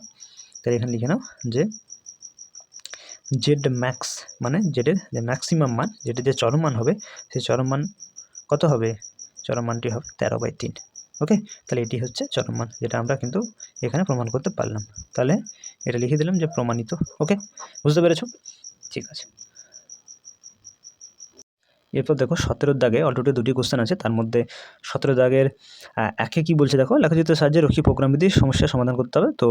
তাহলে এখানে লিখে নাও যে জেড ম্যাক্স মানে জেডের যে ম্যাক্সিমাম মান, যেটা যে চরম মান হবে, সেই চরম মান কত হবে, চরম মানটি হবে 13/3। ওকে, তাহলে এটি হচ্ছে চরম মান, যেটা আমরা কিন্তু এখানে প্রমাণ করতে পারলাম। তাহলে এটা লিখে দিলাম যে প্রমাণিত। ওকে, বুঝতে পেরেছো? ঠিক আছে। এরপর দেখো 17 দাগে অলরেডি 2টি কোশ্চেন আছে, তার মধ্যে 17 দাগের একে কি বলছে দেখো, লেখচিত্রের সাহায্যে রৈখিক প্রোগ্রামবিধির সমস্যার সমাধান করতে হবে। তো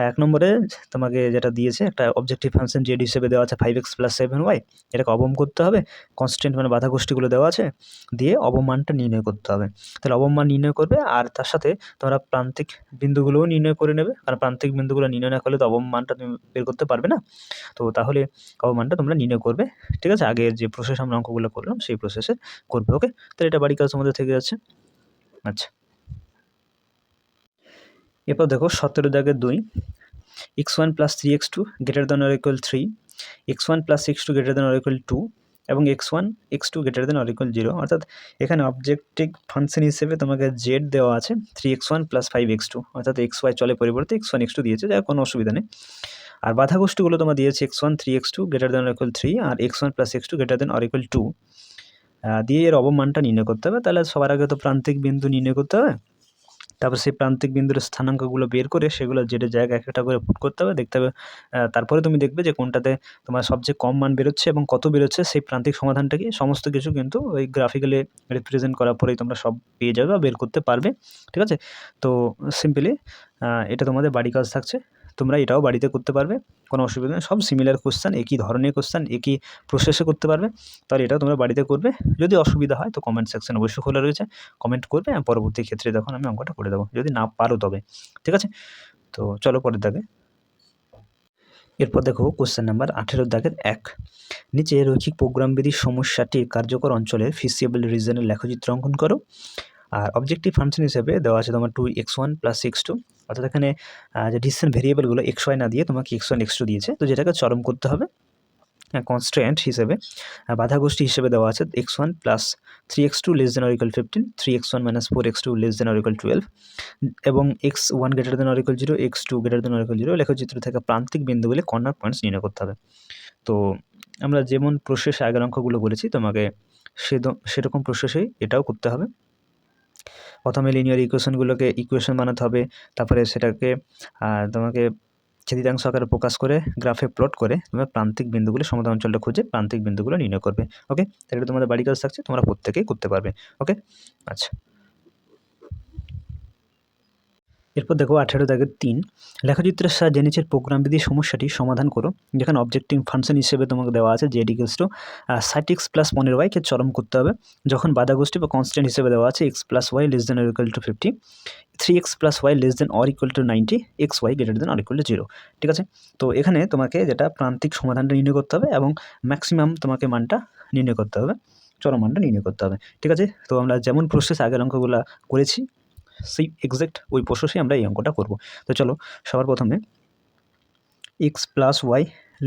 1 নম্বরে তোমাকে যেটা দিয়েছে, একটা অবজেক্টিভ ফাংশন জেড হিসেবে দেওয়া আছে 5x + 7y, এটাকে অবম করতে হবে। কনস্ট্যান্ট মানে বাধা গোষ্ঠীগুলো দেওয়া আছে, দিয়ে অবমানটা নির্ণয় করতে হবে। তাহলে অবমান নির্ণয় করবে, আর তার সাথে তোমরা প্রান্তিক বিন্দুগুলোও নির্ণয় করে নেবে, কারণ প্রান্তিক বিন্দুগুলো নির্ণয় না করলে তো অবমানটা তুমি বের করতে পারবে না। তো তাহলে অবমানটা তোমরা নির্ণয় করবে, ঠিক আছে? আগের যে প্রসেস আমরা অঙ্কগুলো করলাম সেই প্রসেসে করবে। ওকে, তাহলে এটা বাড়ির কাজ তোমাদের থেকে যাচ্ছে। আচ্ছা, এরপর দেখো 17 দাগের 2, x1 + 3x2 > 3, x1 + x2 > 2, এবং x1 x2 > 0, অর্থাৎ এখানে অবজেক্টিভ ফাংশন হিসেবে তোমাকে জেড দেওয়া আছে 3x1 + 5x2, অর্থাৎ xy চলে পরিবর্তে x1 x2 দিয়েছে, যার কোনো অসুবিধা নেই। আর বাধা গোষ্ঠীগুলো তোমার দিয়েছে x1 3x2 > 3 আর x1 + x2 > 2, দিয়ে এর অবমানটা নির্ণয় করতে হবে। তাহলে সবার আগে তো প্রান্তিক বিন্দু নির্ণয় করতে হবে, তারপর সেই প্রান্তিক বিন্দুর স্থানাঙ্কগুলো বের করে সেগুলো জেডের জায়গায় একটা করে পুট করতে হবে, দেখতে হবে। তারপরে তুমি দেখবে যে কোনটাতে তোমার সবচেয়ে কম মান বেরোচ্ছে এবং কত বেরোচ্ছে, সেই প্রান্তিক সমাধানটাকে সমস্ত কিছু কিন্তু ওই গ্রাফিক্যালি রিপ্রেজেন্ট করার পরেই তোমরা সব পেয়ে যাবে বা বের করতে পারবে, ঠিক আছে? তো সিম্পলি এটা তোমাদের বাড়ি কাজ থাকছে, তোমরা এটাও বাড়িতে করতে পারবে, কোনো অসুবিধা নেই। সব সিমিলার কোশ্চেন, একই ধরনের কোশ্চেন, একই প্রসেসে করতে পারবে। তাহলে এটাও তোমরা বাড়িতে করবে। যদি অসুবিধা হয় তো কমেন্ট সেকশন অবশ্যই খোলা রয়েছে, কমেন্ট করবে, পরবর্তী ক্ষেত্রে তখন আমি অঙ্কটা করে দেবো, যদি না পারো তবে, ঠিক আছে? তো চলো পরের দাগে। এরপর দেখো কোশ্চেন নাম্বার 18 দাগের 1, নিচে রৈখিক প্রোগ্রামবিধির সমস্যাটির কার্যকর অঞ্চলের ফিজিবল রিজনের লেখচিত্র অঙ্কন করো। আর অবজেক্টিভ ফাংশন হিসেবে দেওয়া আছে তোমার 2x1 + x2, অর্থাৎ এখানে যে ডিসিশন ভেরিয়েবলগুলো xy না দিয়ে তোমাকে x1 x2 দিয়েছে, তো যেটাকে চরম করতে হবে। কনস্ট্রেন্ট হিসেবে বাধা গোষ্ঠী হিসেবে দেওয়া আছে x1 + 3x2 <= 15, 3x1 - 4x2 <= 12, এবং x1 > 0, x2 > 0 লেখচিত্র থেকে প্রান্তিক বিন্দুগুলি কর্নার পয়েন্টস নির্ণয় করতে হবে। তো আমরা যেমন প্রসেসে আগের অঙ্কগুলো বলেছি, তোমাকে সেরকম প্রসেসেই এটাও করতে হবে। প্রথমে লিনিয়ার ইকুয়েশনগুলোকে ইকুয়েশন বানাতে হবে, তারপরে সেটাকে তোমাকে ছেদিতাংশ আকারে প্রকাশ করে গ্রাফে প্লট করে তোমরা প্রান্তিক বিন্দুগুলি সমাধান অঞ্চলটা খুঁজে প্রান্তিক বিন্দুগুলো নির্ণয় করবে। ওকে, তাহলে তোমাদের বাড়ির কাজ থাকছে, তোমরা প্রত্যেকেই করতে পারবে। ওকে, আচ্ছা। এরপর দেখো 18 দাগের 3, লেখচিত্রের সাহায্যে নিচের প্রোগ্রামবিধি সমস্যাটি সমাধান করো। যেখানে অবজেক্টিভ ফাংশন হিসেবে তোমাকে দেওয়া আছে Z equals to 60x + 15y কে চরম করতে হবে, যখন বাধাগোষ্ঠী বা কনস্ট্যান্ট হিসেবে দেওয়া আছে x + y <= 50, 3x + y <= 90, xy <= 0। ঠিক আছে, তো এখানে তোমাকে যেটা প্রান্তিক সমাধানটা নির্ণয় করতে হবে এবং ম্যাক্সিমাম তোমাকে মানটা নির্ণয় করতে হবে, চরম মানটা নির্ণয় করতে হবে। ঠিক আছে, তো আমরা যেমন প্রসেস আগের অঙ্কগুলো করেছি সেই এক্স্যাক্ট ওই প্রসেসে আমরা এই অঙ্কটা করব। তো চলো সবার প্রথমে x + y <=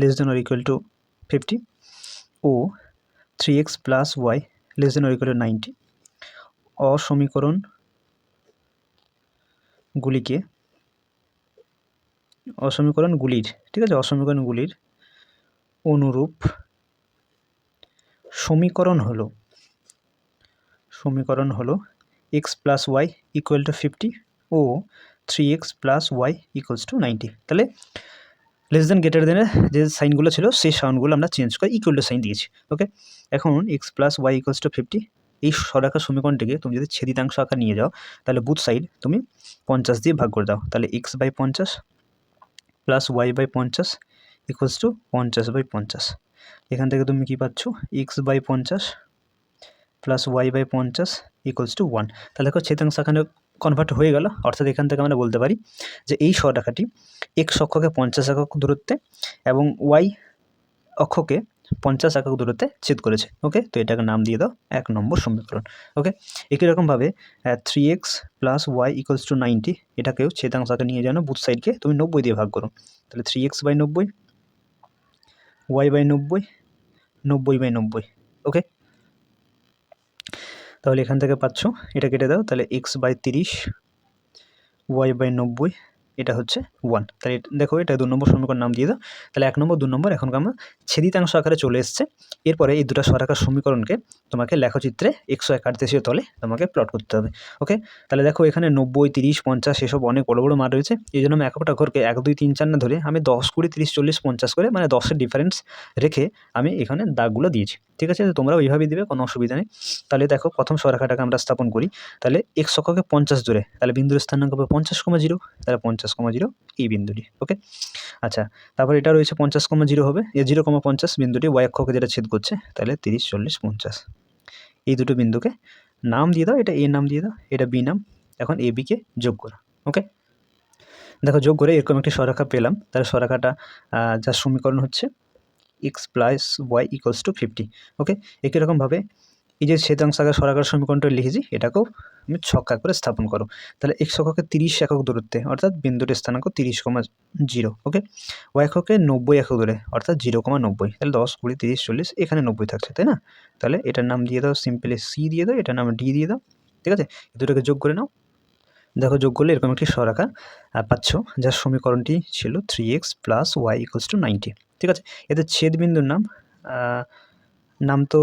50 ও 3x + y <= 90 অসমীকরণগুলির ঠিক আছে, অসমীকরণগুলির অনুরূপ সমীকরণ হলো x + y = 50 ও 3x + y = 90। তাহলে লেস দেন গ্রেটার দেনের যে সাইনগুলো ছিল সেই সাইনগুলো আমরা চেঞ্জ করে ইকুয়াল টু সাইন দিয়েছি। ওকে, এখন x + y = 50, এই সরলরেখার সমীকরণটিকে তুমি যদি ছেদিতাংশ আকার নিয়ে যাও তাহলে বুথ সাইড তুমি 50 দিয়ে ভাগ করে দাও, তাহলে x/50 + y/50 = 50/50। এখান থেকে তুমি কি পাচ্ছ, x/50 + y/50 = 1। তাহলে দেখো ছেদাংশ এখানে কনভার্ট হয়ে গেল, অর্থাৎ এখান থেকে আমরা বলতে পারি যে এই সরলরেখাটি x অক্ষকে 50 একক দূরত্বে এবং y অক্ষকে 50 একক দূরত্বে ছেদ করেছে। ওকে, তো এটাকে নাম দিয়ে দাও 1 নম্বর সমীকরণ। ওকে, একই রকমভাবে 3x + y = 90, এটাকেও ছেদাংশ আকারে নিয়ে যাও, বুথ সাইডকে তুমি 90 দিয়ে ভাগ করো, তাহলে 3x/90, y/90, 90/90। ওকে, তাহলে এখান থেকে পাচ্ছ, এটা কেটে দাও, তাহলে x/30, y/90, এটা হচ্ছে 1। তাহলে দেখো এটা 2 নম্বর সমীকরণ নাম দিয়ে দাও। তাহলে 1 নম্বর 2 নম্বর এখন আমরা ছেদিতাংশ আকারে চলে এসছে। এরপরে এই দুটো সরলরেখার সমীকরণকে তোমাকে লেখচিত্রে XY কার্তেশীয় তলে তোমাকে প্লট করতে হবে। ওকে, তাহলে দেখো এখানে 90, 30, 50 এসব অনেক বড় বড় মান রয়েছে, এই জন্য আমি এককটা ঘরকে 1, 2, 3, 4 না ধরে আমি 10, 20, 30, 40, 50 করে মানে 10-এর ডিফারেন্স রেখে আমি এখানে দাগগুলো দিয়েছি। ঠিক আছে, তোমরা ওইভাবেই দিবে, কোনো অসুবিধা নেই। তাহলে দেখো প্রথম সরলরেখাটাকে আমরা স্থাপন করি, তাহলে x অক্ষকে 50 দূরে, তাহলে বিন্দুর স্থানাঙ্ক হবে 50,0, তাহলে 50,0 এই বিন্দুটি। ওকে, আচ্ছা, তারপর এটা রয়েছে 50,0 হবে, 0,50 বিন্দুটি y অক্ষকে যেটা ছেদ করছে, তাহলে 30, 40, 50 এই দুটো বিন্দুকে নাম দিয়ে দাও, এটা a নাম দিয়ে দাও, এটা b নাম। এখন a b কে যোগ করো। ওকে, দেখো যোগ করে এরকম একটি সরলরেখা পেলাম, তাহলে সরলরেখাটা যার সমীকরণ হচ্ছে x + y = 50। ওকে, একই রকমভাবে এই যে ছেদাংশ আকারে সরলরেখার সমীকরণটা লিখেছি, এটাকেও আমি ছক্কা করে স্থাপন করো। তাহলে x অক্ষকে 30 একক দূরত্বে, অর্থাৎ বিন্দুর স্থানাঙ্ক 30,0। ওকে, y অক্ষকে 90 একক দূরে, অর্থাৎ 0,90। তাহলে 10, 20, 30, 40, এখানে 90 থাকছে, তাই না? তাহলে এটার নাম দিয়ে দাও সিম্পলি c দিয়ে দাও, এটার নাম d দিয়ে দাও। ঠিক আছে, এই দুটোকে যোগ করে নাও। দেখো যোগ করলে এরকম একটি সরলরেখা পাচ্ছ, যার সমীকরণটি ছিল 3x + y = 90। ঠিক আছে, এতে ছেদবিন্দুর নাম তো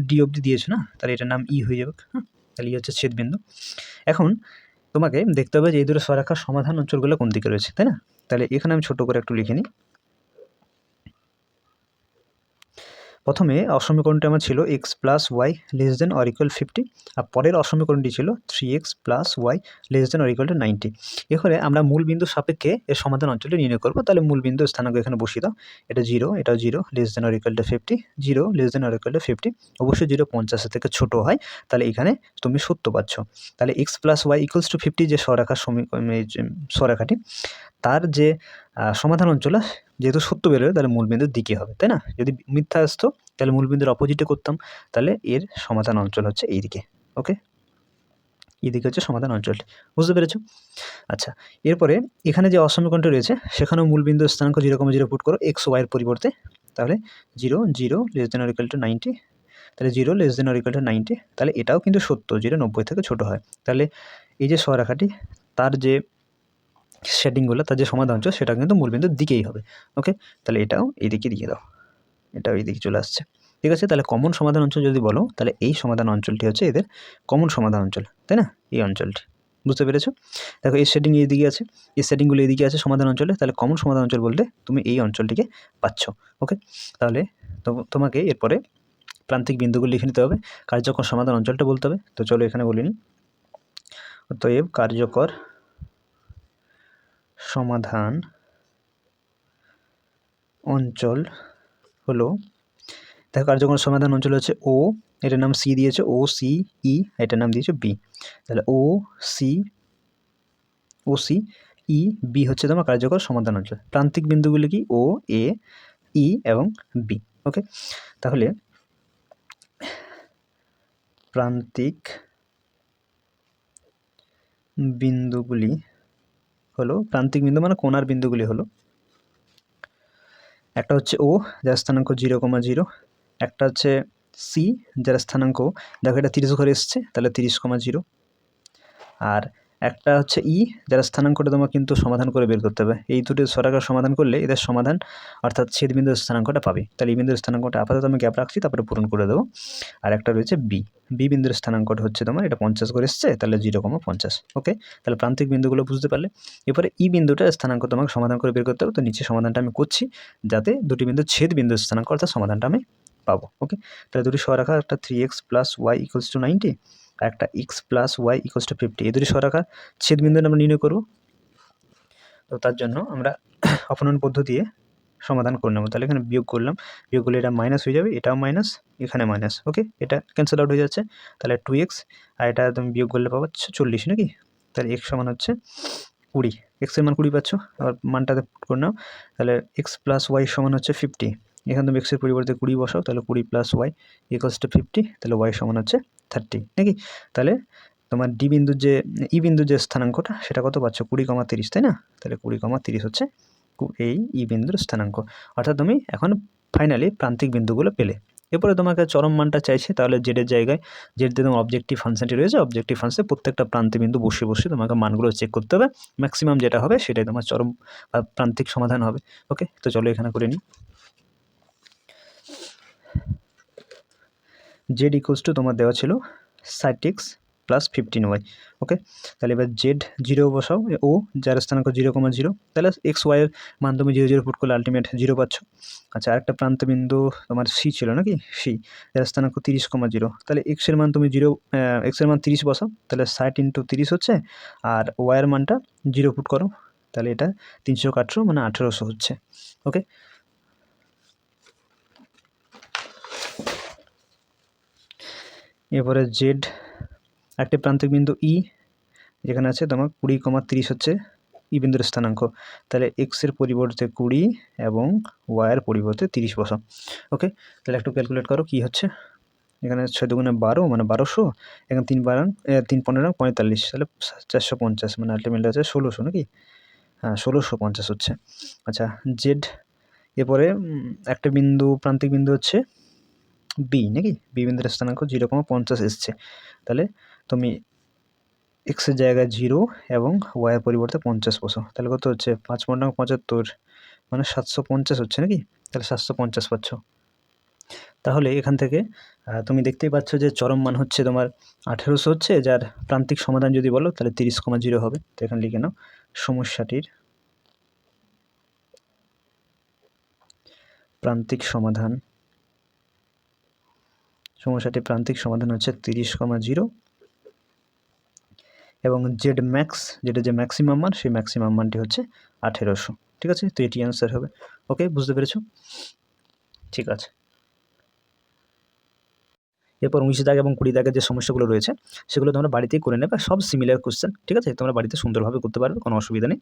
ডি অবধি দিয়েছো না, তাহলে এটার নাম ই হয়ে যাবে। হ্যাঁ, তাহলে ই হচ্ছে ছেদবিন্দু। এখন তোমাকে দেখতে হবে যে এই দুটো সরলরেখার সমাধান অঞ্চলগুলো কোন দিকে রয়েছে, তাই না? তাহলে এখানে আমি ছোট করে একটু লিখে নিই। প্রথমে অসমীকরণটি আমার ছিল x + y <= 50, আর পরের অসমীকরণটি ছিল 3x + y <= 90। এখানে আমরা মূল বিন্দু সাপেক্ষে এর সমাধান অঞ্চলটি নির্ণয় করব। তাহলে মূল বিন্দু স্থানাঙ্ক এখানে বসিয়ে দাও, এটা 0, এটাও 0 <= 50, 0 <= 50, অবশ্যই 0 50-এর থেকে ছোট হয়, তাহলে এখানে তুমি সত্য পাচ্ছ। তাহলে x + y = 50 যে সরলরেখাটি, তার যে সমাধান অঞ্চল যেহেতু সত্য বেরোয়, তাহলে মূলবিন্দুর দিকে হবে, তাই না? যদি মিথ্যা আসতো তাহলে মূলবিন্দুর অপোজিটে করতাম, তাহলে এর সমাধান অঞ্চল হচ্ছে এই দিকে। ওকে, এই দিকে হচ্ছে সমাধান অঞ্চলটি, বুঝতে পেরেছো? আচ্ছা, এরপরে এখানে যে অসমীকরণটি রয়েছে সেখানেও মূলবিন্দুর স্থানাঙ্ক 0,0 পুট করো x y এর পরিবর্তে, তাহলে 0, 0 <= 90, তাহলে 0 <= 90, তাহলে এটাও কিন্তু সত্য, 0 90 থেকে ছোট হয়। তাহলে এই যে সরলরেখাটি, তার যে শেডিংগুলো, তার যে সমাধান অঞ্চল সেটা কিন্তু মূলবিন্দুর দিকেই হবে। ওকে, তাহলে এটাও এইদিকে দিয়ে দাও, এটাও এইদিকে চলে আসছে। ঠিক আছে, তাহলে কমন সমাধান অঞ্চল যদি বলো, তাহলে এই সমাধান অঞ্চলটি হচ্ছে এদের কমন সমাধান অঞ্চল, তাই না? এই অঞ্চলটি, বুঝতে পেরেছো? দেখো এই শেডিং এইদিকে আছে, এই শেডিংগুলো এইদিকে আছে সমাধান অঞ্চলে, তাহলে কমন সমাধান অঞ্চল বলতে তুমি এই অঞ্চলটিকে পাচ্ছ। ওকে, তাহলে তোমাকে এরপরে প্রান্তিক বিন্দুগুলো লিখে নিতে হবে, কার্যকর সমাধান অঞ্চলটা বলতে হবে। তো চলো এখানে বলে নিই। অতএব কার্যকর সমাধান অঞ্চল হলো, দেখো কার্যকর সমাধান অঞ্চল হচ্ছে ও, এটার নাম সি দিয়েছে, ও সি ই, এটার নাম দিয়েছে বি। তাহলে ও সি ই বি হচ্ছে তোমার কার্যকর সমাধান অঞ্চল। প্রান্তিক বিন্দুগুলি কি ও, এ, ই এবং বি। ওকে, তাহলে প্রান্তিক বিন্দুগুলি হলো, প্রান্তিক বিন্দু মানে কোণার বিন্দুগুলি হলো, একটা হচ্ছে ও যার স্থানাঙ্ক 0,0, একটা হচ্ছে সি যার স্থানাঙ্ক, দেখো এটা 30 ঘরে এসছে তাহলে 30,0, আর একটা হচ্ছে ই যার স্থানাঙ্কটা তোমার কিন্তু সমাধান করে বের করতে হবে। এই দুটো সরাসরি সমাধান করলে এদের সমাধান অর্থাৎ ছেদ বিন্দুর স্থানাঙ্কটা পাবে। তাহলে এই বিন্দুর স্থানাঙ্কটা আপাতত আমি গ্যাপ রাখছি, তারপরে পূরণ করে দেবো। আর একটা রয়েছে বি, বি বিন্দুর স্থানাঙ্কটা হচ্ছে তোমার এটা 50 করে এসছে, তাহলে 0,50। ওকে, তাহলে প্রান্তিক বিন্দুগুলো বুঝতে পারলে। এরপরে ই বিন্দুটার স্থানাঙ্ক তোমাকে সমাধান করে বের করতে হবে। তো নিচে সমাধানটা আমি করছি যাতে দুটি বিন্দুর ছেদ বিন্দুর স্থানাঙ্ক অর্থাৎ সমাধানটা আমি পাবো। ওকে, তাহলে দুটি সরাখা, একটা 3x + y = 90, আর একটা x + y = 50। এই দুটি সরাখা ছেদ বিন্দু আমরা নির্ণয় করব। তো তার জন্য আমরা অপনয়ন পদ্ধতি দিয়ে সমাধান করে নেব। তাহলে এখানে বিয়োগ করলাম, বিয়োগ করলে এটা মাইনাস হয়ে যাবে, এটাও মাইনাস, এখানে মাইনাস। ওকে, এটা ক্যান্সেল আউট হয়ে যাচ্ছে, তাহলে 2x, আর এটা তুমি বিয়োগ করলে পাবো 40 নাকি। তাহলে x সমান হচ্ছে 20, এক্সের মান 20 পাচ্ছ, আবার মানটাতে পুট করে নাও। তাহলে x + y সমান হচ্ছে 50, এখানে তুমি এক্সের পরিবর্তে 20 বসাও, তাহলে 20 + y = 50, তাহলে y সমান হচ্ছে 30 নাকি। তাহলে তোমার ডি বিন্দুর যে ই বিন্দুর যে স্থানাঙ্কটা সেটা কত পাচ্ছ, 20,30, তাই না। তাহলে 20,30 হচ্ছে এই ই বিন্দুর স্থানাঙ্ক, অর্থাৎ তুমি এখন ফাইনালি প্রান্তিক বিন্দুগুলো পেলে। এরপরে তোমাকে চরম মানটা চাইছে, তাহলে জেডের জায়গায় জেড দিয়ে তোমার অবজেক্টিভ ফাংশনটি রয়েছে, অবজেক্টিভ ফাংশনে প্রত্যেকটা প্রান্তিক বিন্দু বসে বসে তোমাকে মানগুলো চেক করতে হবে, ম্যাক্সিমাম যেটা হবে সেটাই তোমার চরম প্রান্তিক সমাধান হবে। ওকে, তো চলো এখানে করে নিই। জেড = তোমার দেওয়া ছিল 60x + 15y। ওকে, তাহলে এবার জেড 0 বসাও, ও যার স্থানাঙ্ক 0,0, তাহলে এক্স ওয়াইয়ের মান তুমি 0 পুট করলে আলটিমেট 0 পাচ্ছ। আচ্ছা, আরেকটা প্রান্ত বিন্দু তোমার সি ছিল নাকি, সি যার স্থানাঙ্ক 30,0, তাহলে এক্সের মান তুমি 0, এক্সের মান 30 বসাও, তাহলে 60 × 30 হচ্ছে, আর ওয়াইয়ের মানটা 0 পুট করো, তাহলে এটা 318 মানে 1800 হচ্ছে। ওকে, এরপরে জেড একটি প্রান্তিক বিন্দু ই যেখানে আছে তোমার 20,30 হচ্ছে ই বিন্দুর স্থানাঙ্ক, তাহলে এক্সের পরিবর্তে 20 এবং ওয়াইয়ের পরিবর্তে 30 বসাও। ওকে, তাহলে একটু ক্যালকুলেট করো কী হচ্ছে। এখানে 6 × 2 = 12 মানে 1200, এখানে 3 × 15 = 45, তাহলে 450 মানে আলটিমেটলি হচ্ছে 1600 নাকি। হ্যাঁ, 1650 হচ্ছে। আচ্ছা, জেড এরপরে একটা বিন্দু প্রান্তিক বিন্দু হচ্ছে বি নাকি, বি বিন্দুর স্থানাঙ্ক 0,50 এসছে, তাহলে তুমি এক্সের জায়গায় 0 এবং ওয়াইয়ের পরিবর্তে 50 বসাও, তাহলে কত হচ্ছে 5 × 75 মানে 750 হচ্ছে নাকি, তাহলে 750 পাচ্ছ। তাহলে এখান থেকে তুমি দেখতেই পাচ্ছ যে চরম মান হচ্ছে তোমার 1800 হচ্ছে, যার প্রান্তিক সমাধান যদি বলো তাহলে 30,0 হবে। তো এখানে লিখে নাও সমস্যাটির প্রান্তিক সমাধান, সমস্যাটির প্রান্তিক সমাধান হচ্ছে 30,0 এবং জেড ম্যাক্স, যেটা যে ম্যাক্সিমাম মান, সেই ম্যাক্সিমাম মানটি হচ্ছে 1800। ঠিক আছে, তো এটি অ্যান্সার হবে। ওকে, বুঝতে পেরেছো? ঠিক আছে। এরপর 19 দাগ এবং 20 দাগের যে সমস্যাগুলো রয়েছে সেগুলো তোমরা বাড়িতেই করে নেবে, সব সিমিলার কোশ্চেন। ঠিক আছে, তোমরা বাড়িতে সুন্দরভাবে করতে পারবে, কোনো অসুবিধা নেই।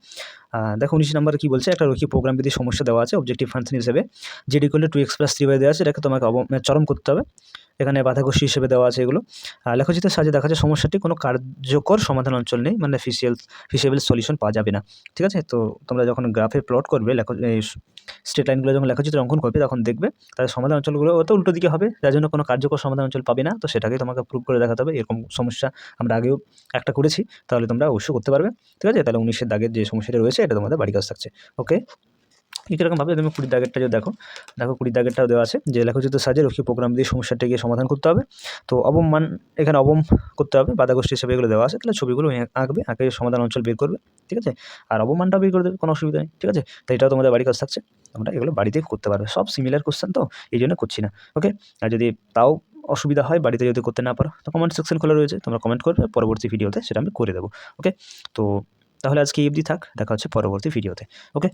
দেখো 19 নম্বরে কী বলছে, একটা রৈখিক প্রোগ্রাম বিধি সমস্যা দেওয়া আছে, অবজেক্টিভ ফাংশন হিসেবে জেড = 2x + 3y দেওয়া আছে, এটাকে তোমাকে চরম করতে হবে। এখানে বাধাঘষি হিসেবে দেওয়া আছে এগুলো। লেখচিত্রের সাহায্যে দেখা যাচ্ছে সমস্যাটি কোনো কার্যকর সমাধান অঞ্চল নেই, মানে ফিজিবল সলিউশন পাওয়া যাবে না। ঠিক আছে, তো তোমরা যখন গ্রাফে প্লট করবে, স্ট্রেট লাইনগুলো যখন লেখচিত্র অঙ্কন করবে তখন দেখবে তাদের সমাধান অঞ্চলগুলো অত উল্টো দিকে হবে, যার জন্য কোনো কার্যকর সমাধান অঞ্চল পাবে না। তো সেটাকে তোমাকে প্রুভ করে দেখাতে হবে। এরকম সমস্যা আমরা আগেও একটা করেছি, তাহলে তোমরা অবশ্যই করতে পারবে। ঠিক আছে, তাহলে 19 দাগের যে সমস্যাটা রয়েছে এটা তোমাদের বাড়ি কাজ থাকছে। ওকে, কীরকমভাবে তুমি 20 দাগেরটা যদি দেখো 20 দাগেরটাও দেওয়া আছে যে লেখচিত্রের সাহায্যে রৈখিক প্রোগ্রাম দিয়ে সমস্যাটিকে সমাধান করতে হবে। তো অবম মান এখানে অবম করতে হবে, বাধাগোষ্ঠী হিসেবে এগুলো দেওয়া আছে, তাহলে ছবিগুলো আঁকবে, আঁকে সমাধান অঞ্চল বের করবে। ঠিক আছে, আর অবমানটাও বের করে দেবে, কোনো অসুবিধা নেই। ঠিক আছে, তো এটাও তোমাদের বাড়ি কাজ থাকছে, তোমরা এগুলো বাড়িতে করতে পারবে, সব সিমিলার কোশ্চেন, তো এই জন্য করছি না। ওকে, আর যদি তাও অসুবিধা হয়, বাড়িতে যদি করতে না পারো, তো কমেন্ট সেকশন খোলা রয়েছে, তোমরা কমেন্ট করবে, পরবর্তী ভিডিওতে সেটা আমি করে দেবো। ওকে, তো তাহলে আজকে এই অবধি থাক, দেখা হচ্ছে পরবর্তী ভিডিওতে। ওকে।